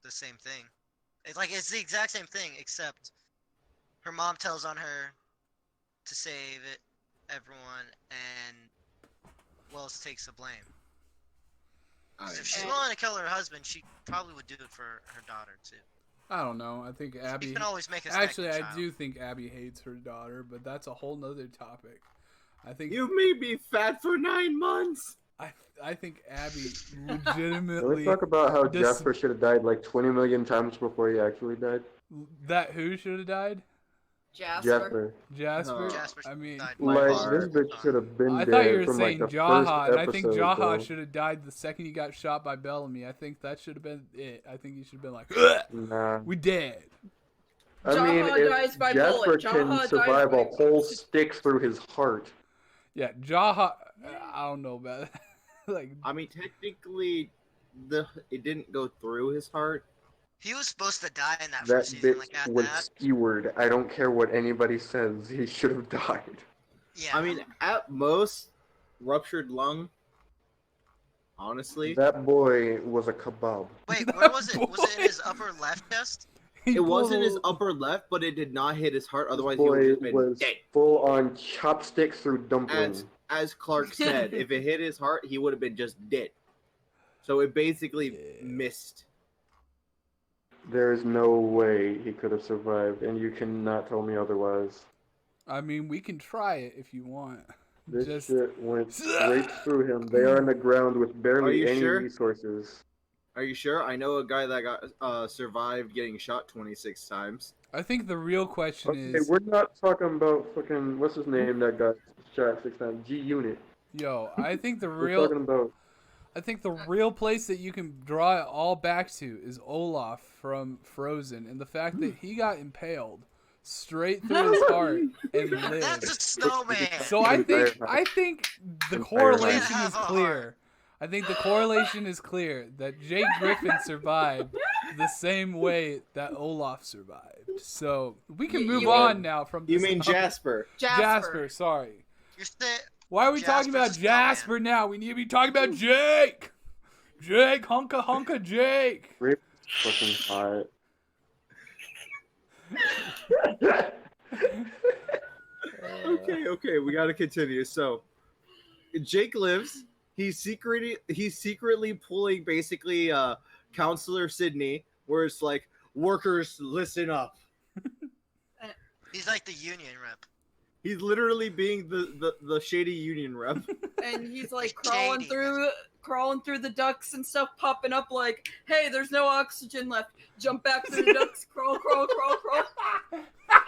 the same thing. It's the exact same thing, except her mom tells on her to save everyone, and Wells takes the blame. 'Cause if she's willing to kill her husband, she probably would do it for her daughter too. I don't know. I think Abby. You can always make a Actually, second I child. do think Abby hates her daughter, but that's a whole nother topic. I think You made me fat for 9 months. I think Abby Can legitimately. we talk about how This- Jasper should have died like 20 million times before he actually died? That who should have died? Jasper. Jasper. Jasper I mean, died My Like, heart. this bitch should have been I dead thought you were from saying like the Jaha, first and I think episode, Jaha bro. should have died the second he got shot by Bellamy. I think that should have been it. I think he should have been like, Nah. "We dead." I mean, Jaha dies if by Jasper bullet. can Jaha dies survive by a whole stick through his heart, Yeah, Jaha. I don't know about that. Like, I mean, technically, it didn't go through his heart. He was supposed to die in that that first season, bitch like at was that. skewered. I don't care what anybody says. He should have died. Yeah. I mean, at most, ruptured lung. Honestly, That boy was a kebab. Wait, where was it? Was it in his upper left chest? he it was in his pulled- upper left, but it did not hit his heart. Otherwise, This he would boy have been was dead. full on chopsticks through dumpling. As Clark said, if it hit his heart, he would have been just dead. So it basically Yeah. missed. There is no way he could have survived, and you cannot tell me otherwise. I mean, we can try it if you want. This Just shit went straight through him. They are on the ground with Are barely you any sure? resources. Are you sure? I know a guy that got survived getting shot 26 times. I think the real question Okay, is, we're not talking about fucking what's his name that got shot 6 times. G Unit. yo, I think the We're real talking about I think the real place that you can draw it all back to is Olaf from Frozen, and the fact that he got impaled straight through his heart and lived. That's a snowman. So I think the Entire correlation heart. is clear. I think the correlation is clear that Jake Griffin survived the same way that Olaf survived. So we can move You on mean- now from You this mean up- Jasper? Jasper, sorry. You're st- Why are we talking about Jasper's a snowman. Jasper now? We need to be talking about Jake. Jake, hunka Jake. rape fucking hot. Okay, we gotta continue. So, Jake lives. He's secretly pulling basically Counselor Sydney, where it's like, workers, listen up. he's like the union rep. He's literally being the shady union rep. And he's like Shady. crawling through the ducts and stuff, popping up like, "Hey, there's no oxygen left. Jump back through the ducts. Crawl."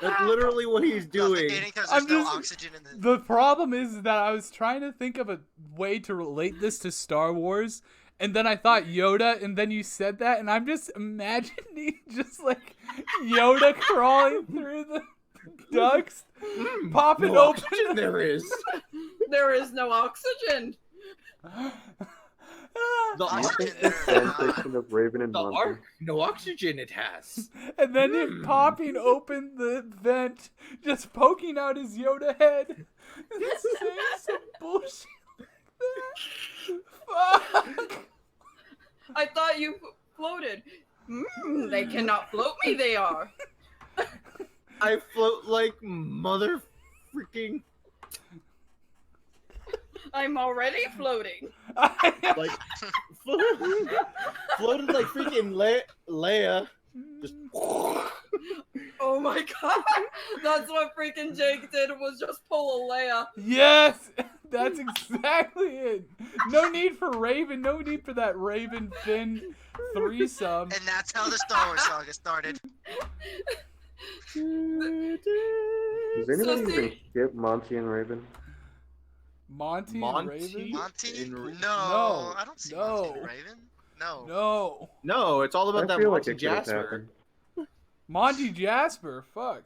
That's literally what he's doing. Because I'm there's no just- oxygen in the. The problem is that I was trying to think of a way to relate this to Star Wars, and then I thought Yoda, and then you said that, and I'm just imagining just like Yoda crawling through the ducts, popping No open. oxygen there is. There is no oxygen. The Oxygen arc, there is Translation of Raven and the Monty. arc, no oxygen it has. And then him popping open the vent, just poking out his Yoda head, and saying some bullshit like that. Fuck. I thought you floated. They cannot float me. They are. I float like mother freaking I'm already floating. like floated like freaking freaking Leia just. Oh my god, that's what freaking Jake did, was just pull a Leia. Yes, that's exactly it. No need for Raven. No need for that Raven Finn threesome. And that's how the Star Wars saga started. Does anybody even skip Monty and Raven? Monty and Raven? Monty? and Ra- No, I don't see Monty and No. Raven. No. No. No, it's all about I that feel Monty like it could have Jasper. happened. Monty Jasper. Fuck.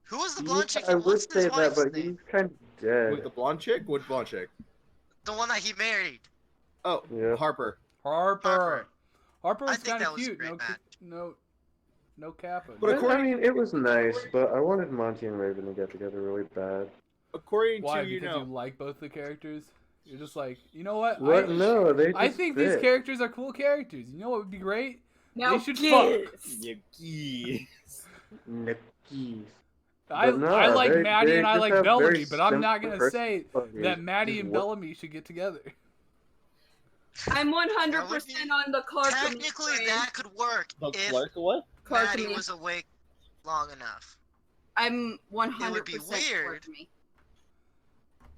Who was the blonde chick? I would What's say his that, wife's but name? he's kind of dead. Wait, the blonde chick? What blonde chick? The one that he married. Oh, Yeah. Harper. Harper. Harper I was think kind that of was a cute. great match. No Kappa. But I mean, it was nice, but I wanted Monty and Raven to get together really bad. According Why? to, Because you like both the characters? You're just like, you know what? What? No, they just I think these fit. characters are cool characters. You know what would be great? Now They should kiss. Yucky. Nickies. I But no, like they- Maddie they and I just like have Bellamy, very but I'm not similar gonna say personalities. that Maddie Just and what- Bellamy should get together. I'm 100% That would be- on the Clark. Technically, that could work if Clark what? Maddie was awake long enough. I'm 100% It would be weird. Clark me.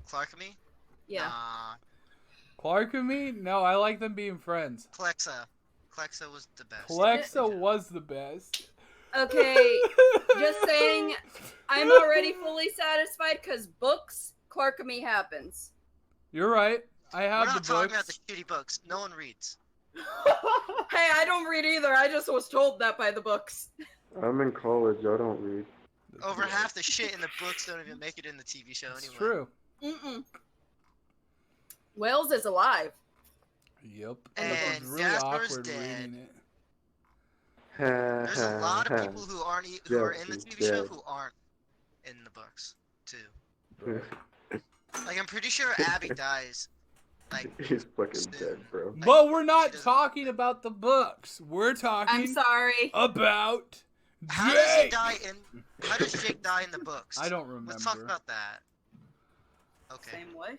Clark and me? Yeah. Clark and me? No, I like them being friends. Clexa. Clexa was the best. Clexa was the best. Okay, just saying, I'm already fully satisfied because books, Clark and me happens. You're right. I We're have not the talking about books. the shitty books. No one reads. Hey, I don't read either. I just was told that by the books. I'm in college. I don't read. Over half the shit in the books don't even make it in the TV show anyway. It's true. Mm-mm. Wales is alive. Yep. And it was really Jasper's awkward dead. reading it. There's a lot of people who aren't who are in the Jasper's TV show dead. who aren't in the books too. Like I'm pretty sure Abby dies. Like He's fucking soon. dead, bro. But we're not doesn't- talking about the books. We're I'm talking sorry. about How does he Jake. die in? How does Jake die in the books? I don't remember. Let's talk about that. Okay. Same way.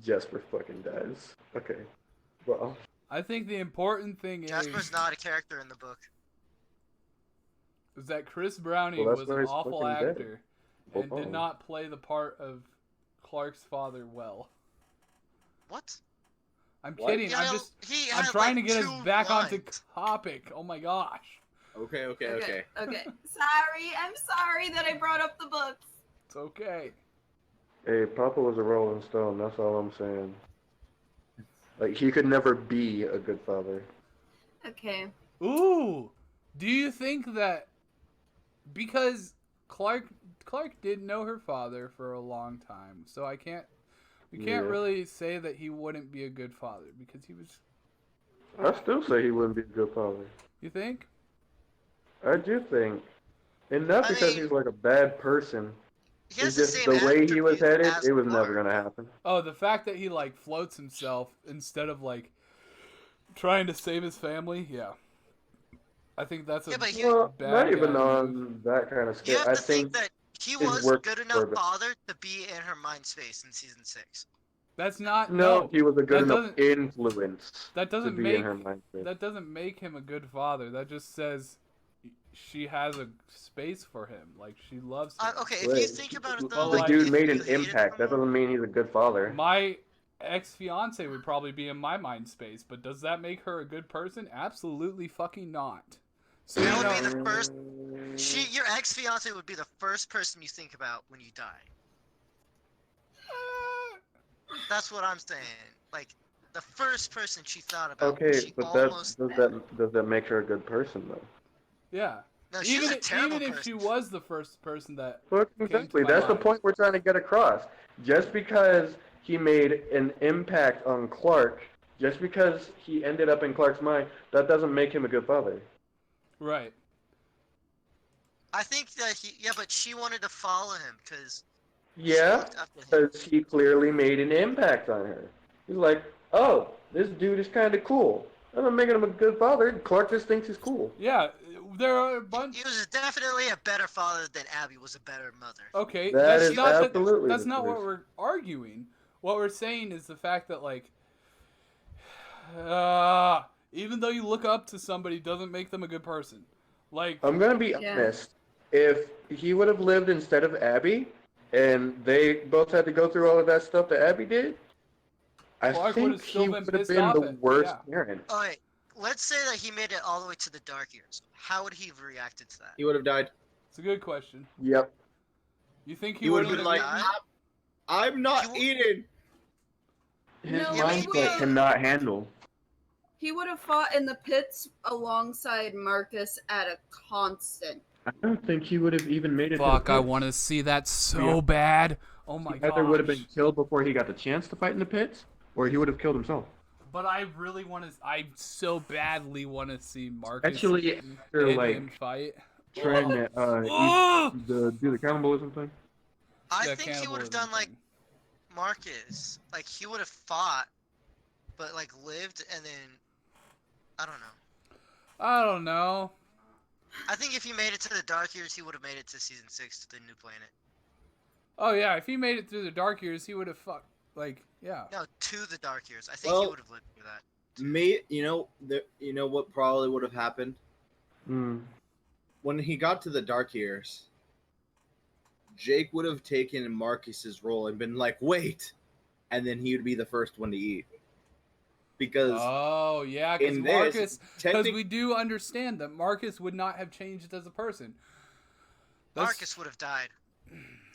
Jasper fucking dies. Okay. Well, I think the important thing Jasper's not a character in the book. is that Chris Browning Well, that's was why an he's awful fucking dead. actor and Oh. did not play the part of Clark's father well. What? I'm What? kidding. Yeah, I'm I'm trying to get us two back onto lines. topic. Oh my gosh. Okay. Okay. Sorry. I'm sorry that I brought up the books. It's okay. hey, Papa was a Rolling Stone. That's all I'm saying. Like he could never be a good father. Okay. Ooh. Do you think that because Clark did know her father for a long time, so we can't Yeah. really say that he wouldn't be a good father because he was. I still say he wouldn't be a good father. You think? I do think, and not I because mean, he's like a bad person. He has It's the just same the way he was attributes headed. as It was Clark. never gonna happen. Oh, the fact that he like floats himself instead of like trying to save his family. Yeah. I think that's a Yeah, but he- Well, bad not even guy on move. that kind of You scale. have I to think think that he his was work good for enough the- father to be in her mind space in season 6. That's not no, he was a good that enough doesn't- influence that to doesn't be make in her mind space. that doesn't make him a good father. That just says she has a space for him. Like she loves him. Okay, if you Right. think about it But, though, The like, dude if made you an hated impact. That someone- doesn't mean he's a good father. My ex-fiance would probably be in my mind space, but does that make her a good person? Absolutely fucking not. So That you would know, be the first. Your ex-fiance would be the first person you think about when you die. That's what I'm saying. Like, the first person she thought about. Okay, she but that almost does that make her a good person though? yeah. No, she's Even a terrible even if person. she was the first person that Look, Came to exactly. my That's the mind. point we're trying to get across. Just because he made an impact on Clark, just because he ended up in Clark's mind, that doesn't make him a good father. right. I think that but she wanted to follow him because Yeah, looked up to him. because he clearly made an impact on her. He's like, oh, this dude is kind of cool. I'm not making him a good father. Clark just thinks he's cool. Yeah, there are a bunch. He was definitely a better father than Abby was a better mother. Okay, That that's is not absolutely that's the not what truth. we're arguing. What we're saying is the fact that like, Even though you look up to somebody, doesn't make them a good person. Like, I'm gonna be Yeah. honest. If he would have lived instead of Abby, and they both had to go through all of that stuff that Abby did, I Clark think would've still he been would have pissed been off the at- worst yeah. parent. Alright, let's say that he made it all the way to the Dark Years. How would he have reacted to that? He would have died. it's a good question. Yep. You think He would have would've been like, died? I'm not He eating. His No, mindset maybe- cannot handle. He would have fought in the pits alongside Marcus at a constant. I don't think he would have even made it. Fuck, to the I pits. want to see that so Yeah. bad. Oh my He god. either would have been killed before he got the chance to fight in the pits, or he would have killed himself. But I really want to. I so badly want to see Marcus Actually, after and him like fight. trying to Oh! do the cannibalism thing. I The think he would have cannibalism done like thing. Marcus. Like, he would have fought, but like lived, and then I don't know. I don't know. I think if he made it to the Dark Years, he would have made it to season 6 to the new planet. Oh yeah, if he made it through the Dark Years, he would have fucked. Like, yeah. No, to the Dark Years. I think he Well- would have lived through that. You know what probably would have happened Mm. when he got to the Dark Years. Jake would have taken Marcus's role and been like, "Wait," and then he would be the first one to eat. Because Oh yeah, because in Marcus. this, Because technically, we do understand that Marcus would not have changed as a person. That's- Marcus would have died.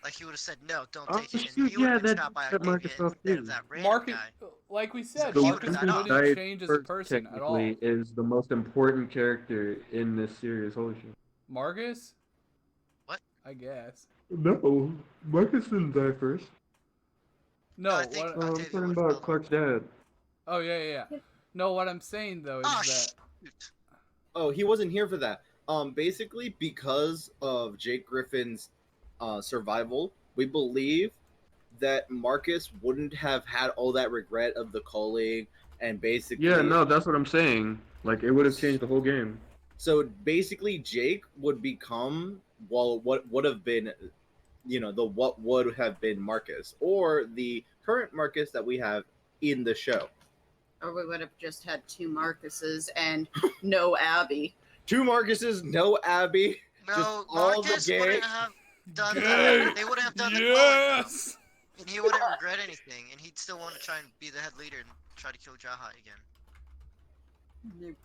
Like, he would have said, no, don't Oh, take it. shoot, And he would yeah, have been that shot by set Marcus Octavia off instead too. of that random Marcus, guy. like we said, So he Marcus would've died off. wouldn't died change as a first, person at all. technically, is the most important character in this series. Holy shit. Marcus? What? I guess. No, Marcus didn't die first. No, I think- what? I'm Octavia talking would've about killed him. Clark's dad. Oh yeah. No, what I'm saying though is Oh, that shoot. oh, he wasn't here for that. Basically, because of Jake Griffin's survival, we believe that Marcus wouldn't have had all that regret of the culling and basically. Yeah, no, that's what I'm saying. Like, it would have changed the whole game. So basically, Jake would become what would have been, what would have been Marcus, or the current Marcus that we have in the show. Or we would have just had two Marcuses and no Abby. Two Marcuses, no Abby. No, Just all the Marcus gay- wouldn't have done Gay! that. They wouldn't have done the calling, though. yes. And he wouldn't regret anything. And he'd still want to try and be the head leader and try to kill Jaha again.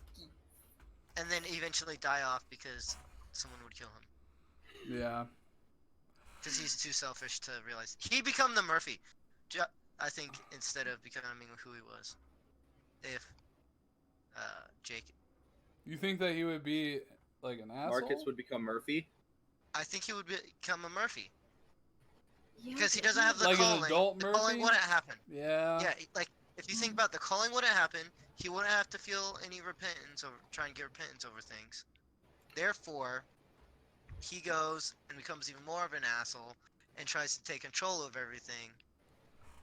And then eventually die off because someone would kill him. Yeah. Because he's too selfish to realize. He'd become the Murphy. I think, instead of becoming who he was. If Jake. You think that he would be like an asshole? Marcus would become Murphy. I think he would become a Murphy. Yeah, Because he doesn't have the Like an calling. adult The calling Murphy? wouldn't happen. Yeah. Yeah, like, if you think about the calling wouldn't happen, he wouldn't have to feel any repentance or try and get repentance over things. Therefore, he goes and becomes even more of an asshole and tries to take control of everything,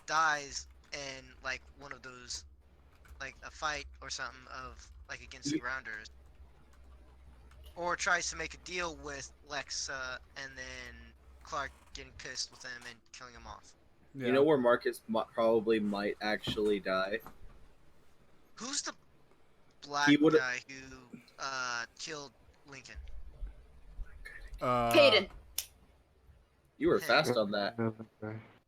dies in, like, one of those, like, a fight or something of, like, against the Grounders. Or tries to make a deal with Lexa and then Clark getting pissed with him and killing him off. Yeah. You know where Marcus probably might actually die? Who's the black He would've- guy who killed Lincoln? Caden. You were fast on that.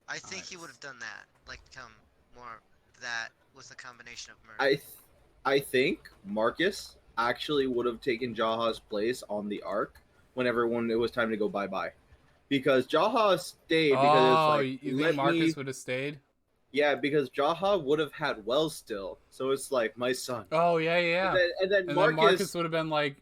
I think he would have done that, like become more that with a combination of murder. I think Marcus actually would have taken Jaha's place on the Ark whenever it was time to go bye-bye. Because Jaha stayed because Oh, it's like, you let think Marcus me- would have stayed? Yeah, because Jaha would have had Wells still. So it's like, my son. Oh yeah. And then And Marcus, then Marcus would have been like,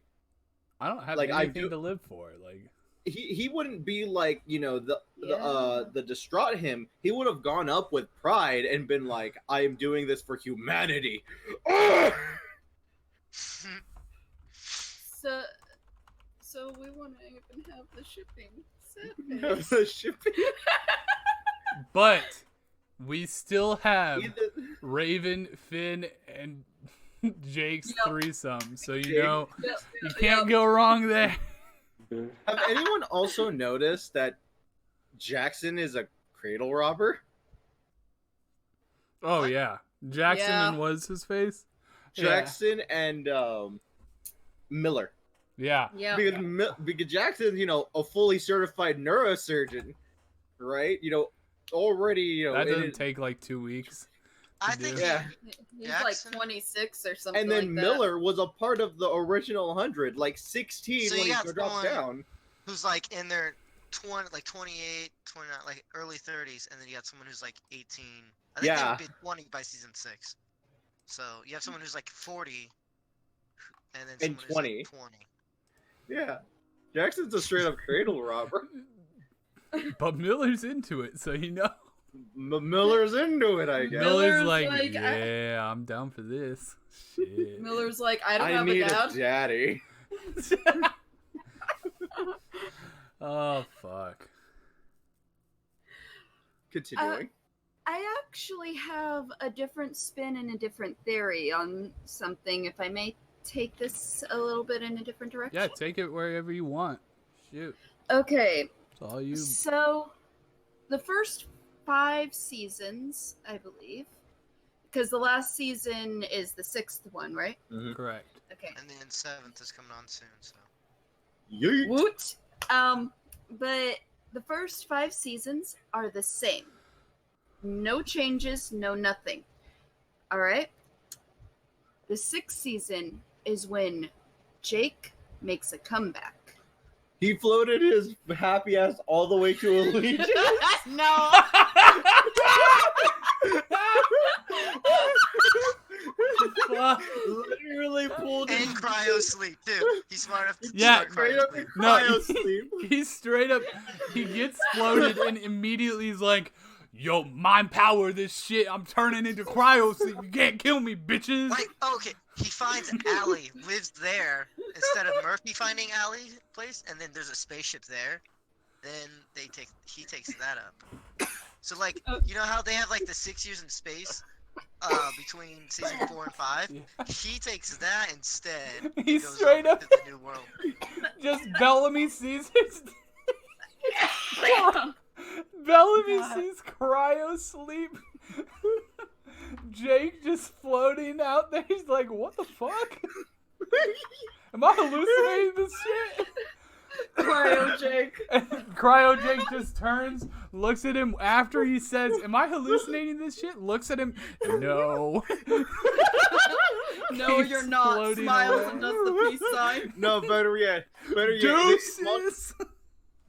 I don't have Like, I anything do- to live for. Like, he wouldn't be like, the Yeah. distraught him. He would have gone up with pride and been like, I am doing this for humanity. So we want to even have the shipping Have set. the shipping. but we still have Either- Raven, Finn, and Jake's Yep. threesome. So you Jake. know Yep, you yep, can't yep. go wrong there. Have anyone also noticed that Jackson is a cradle robber? Oh yeah, Jackson Yeah. and was his face. Jackson and Miller. Yeah. Yeah. Because Jackson's, a fully certified neurosurgeon, right? Already, That in doesn't his- take like 2 weeks. I to think do. Yeah. He's Jackson? like 26 or something and then like that. Miller was a part of the original 100, like 16 So when you he got dropped someone- down. who's like in their 28, 29, like early 30s, and then you got someone who's like 18. I think Yeah. they would be 20 by season 6. So you have someone who's like 40, and then And someone 20. who's like 20. Yeah. Jackson's a straight up cradle robber. But Miller's into it, so Miller's into it, I guess. Miller's Miller's like, like, yeah, I'm down for this. Shit. Miller's like, I don't I have need a dad. a daddy. Oh fuck. Continuing. I actually have a different spin and a different theory on something, if I may take this a little bit in a different direction. Yeah, take it wherever you want. Shoot. Okay, It's all you. so the first 5 seasons, I believe, because the last season is the 6th one, right? Correct. Okay. And then 7th is coming on soon, so. Yeet. Woot! But the first 5 seasons are the same. No changes, no nothing. Alright? The 6th season is when Jake makes a comeback. He floated his happy ass all the way to Allegiance. No! Fuck. Literally pulled And his cryo sleep, too. He's smart enough to Yeah, start straight cryo up sleep. in No, cryo sleep. He's straight up. He gets floated and immediately he's like, "Yo, mind power this shit. I'm turning into cryo sleep. You can't kill me, bitches." Like, okay, he finds Allie, lives there, instead of Murphy finding Allie's place, and then there's a spaceship there. Then he takes that up. So, like, you know how they have, like, the 6 years in space between season 4 and 5? Yeah. He takes that instead. and He's goes straight over up- to the new world. Just Bellamy sees his. Bellamy God. sees cryo sleep. Jake just floating out there. He's like, "What the fuck? Am I hallucinating this shit?" Cryo Jake. And Cryo Jake just turns, looks at him after he says, "Am I hallucinating this shit?" Looks at him. No. No, Keeps you're not. floating Smiles away. and does the peace sign. No, better yet. Deuces.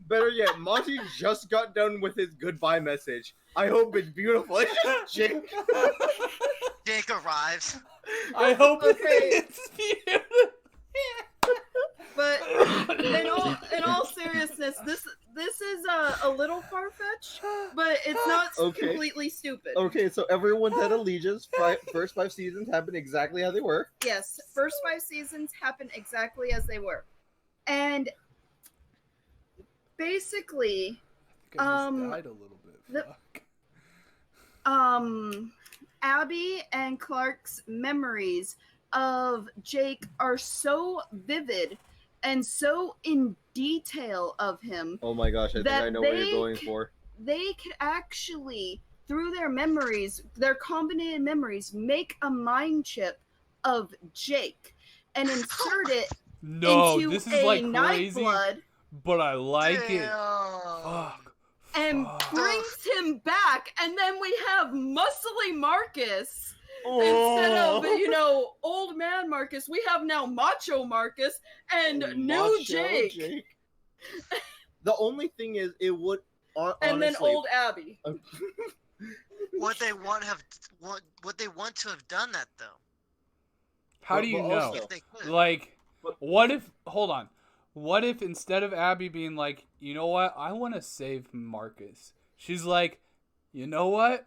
Better yet, Monty just got done with his goodbye message. I hope it's beautiful. It's just Jake. Jake arrives. I hope Okay. it's beautiful. But in all seriousness, this is a little far fetched, but it's not Okay. completely stupid. Okay, so everyone's at Allegiance. First 5 seasons happened exactly how they were. Yes, first 5 seasons happen exactly as they were, and basically, I think I just Um, died a little bit. the- Fuck. Abby and Clark's memories of Jake are so vivid and so in detail of him. Oh my gosh, I think That I know what they you're going c- for. They could actually, through their memories, their combined memories, make a mind chip of Jake and insert it No, into this is a like crazy, Nightblood but I like it. Damn. Fuck. and Fuck. brings him back, and then we have muscly Marcus. Oh. Instead of, old man Marcus, we have now macho Marcus and new Macho Jake. The only thing is, it would And then honestly- old Abby. Would they want to have done that though? How do you But know? also- If they could. Like, But- what if? Hold on. What if instead of Abby being like, "You know what? I want to save Marcus," she's like, "You know what?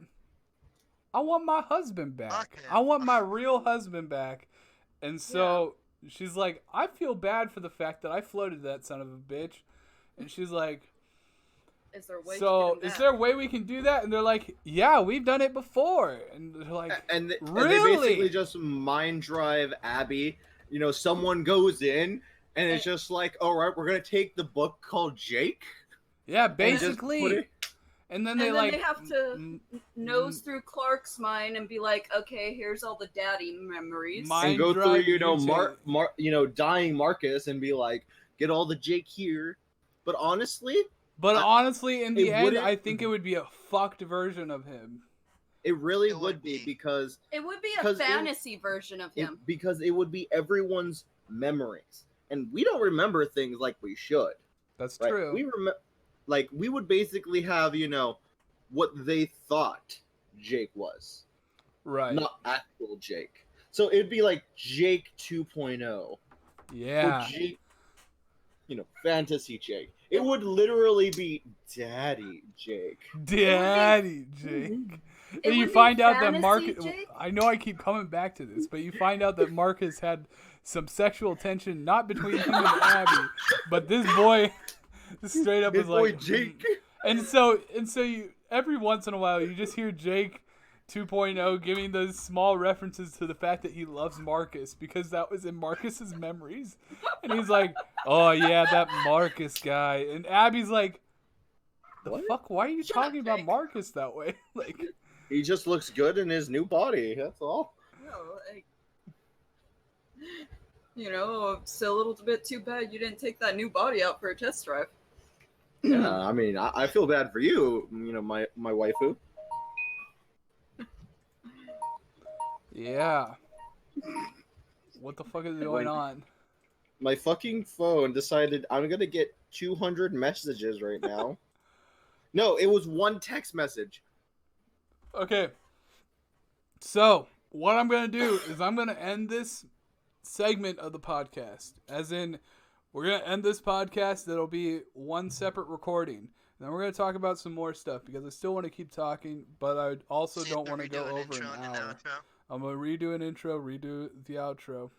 I want my husband back. Fuck it. I want my real husband back." And so she's like, "I feel bad for the fact that I floated that son of a bitch." And she's like, Is there a way "So to get him is back? there a way we can do that?" And they're like, "Yeah, we've done it before." And they're like, and they Really? basically just mind drive Abby. Someone goes in, and it's just like, all right, we're gonna take the book called Jake. "Yeah, and just basically." put it- And then And they then like they have to nose through Clark's mind and be like, okay, here's all the daddy memories. Mind and go through, drive you know, mutate. dying Marcus and be like, get all the Jake here. But honestly, But I- honestly, in the it end, wouldn't- I think it would be a fucked version of him. it really It would would be be. because It would be a 'cause it- fantasy version of him. because it would be everyone's memories, and we don't remember things like we should. That's Right? true. We would basically have, you know, what they thought Jake was, Right. not actual Jake. So it'd be like Jake 2.0 Yeah. or Jake, you know, fantasy Jake. It would literally be Daddy Jake. Daddy Jake. It And you would be find out that fantasy Marcus. Jake. I know I keep coming back to this, but you find out that Marcus had some sexual tension, not between him and Abby, but this boy straight up His was boy like. Jake. And so you every once in a while you just hear Jake 2.0 giving those small references to the fact that he loves Marcus because that was in Marcus's memories. And he's like, "Oh yeah, that Marcus guy." And Abby's like, "The What? fuck? Why are you Shut up, talking about Jake." Marcus that way?" Like, He just looks good in his new body. That's all. No, like, you know, it's a little bit too bad you didn't take that new body out for a test drive. Yeah, I mean, I feel bad for you. You know, my waifu. yeah. What the fuck is going on? My fucking phone decided I'm gonna get 200 messages right now. No, it was one text message. Okay. So, what I'm going to do is I'm going to end this segment of the podcast. As in, we're going to end this podcast. It'll be one separate recording. And then we're going to talk about some more stuff because I still want to keep talking, but I also So you don't have want to redo go an over intro an and an hour. outro? I'm going to redo an intro, redo the outro.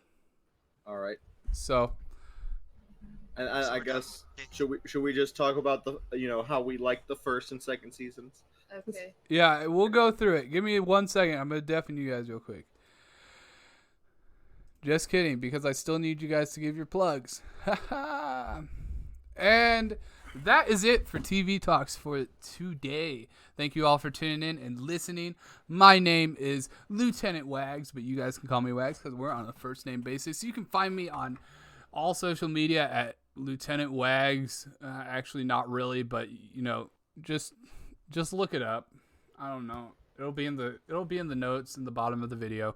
All right, So, and So I we're done. guess should we just talk about the, you know, how we like the first and second seasons? Okay. yeah, we'll go through it. Give me 1 second. I'm going to deafen you guys real quick. Just kidding, because I still need you guys to give your plugs. And that is it for TV Talks for today. Thank you all for tuning in and listening. My name is Lieutenant Wags, but you guys can call me Wags because we're on a first name basis. You can find me on all social media at Lieutenant Wags. Actually, not really, but you know, just look it up. I don't know. It'll be in the notes in the bottom of the video.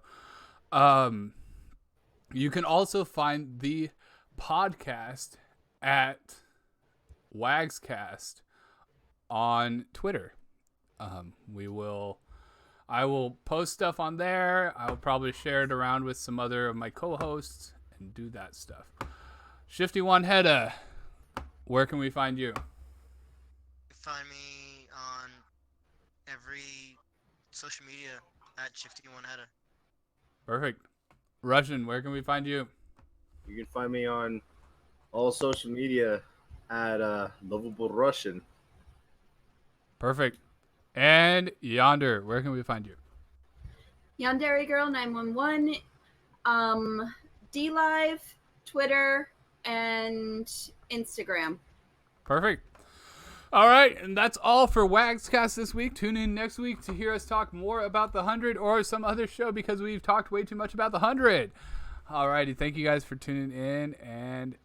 You can also find the podcast at WaggsCast on Twitter. I will post stuff on there. I'll probably share it around with some other of my co-hosts and do that stuff. Shifty One Hedda, where can we find you? You can find me on every social media at Shifty1Header. Perfect. Russian, where can we find you? You can find me on all social media at Lovable Russian. Perfect. And Yonder, where can we find you? Yandere Girl 911, DLive, Twitter, and Instagram. Perfect. All right, and that's all for WaggsCast this week. Tune in next week to hear us talk more about the 100 or some other show because we've talked way too much about the 100. All righty, thank you guys for tuning in, and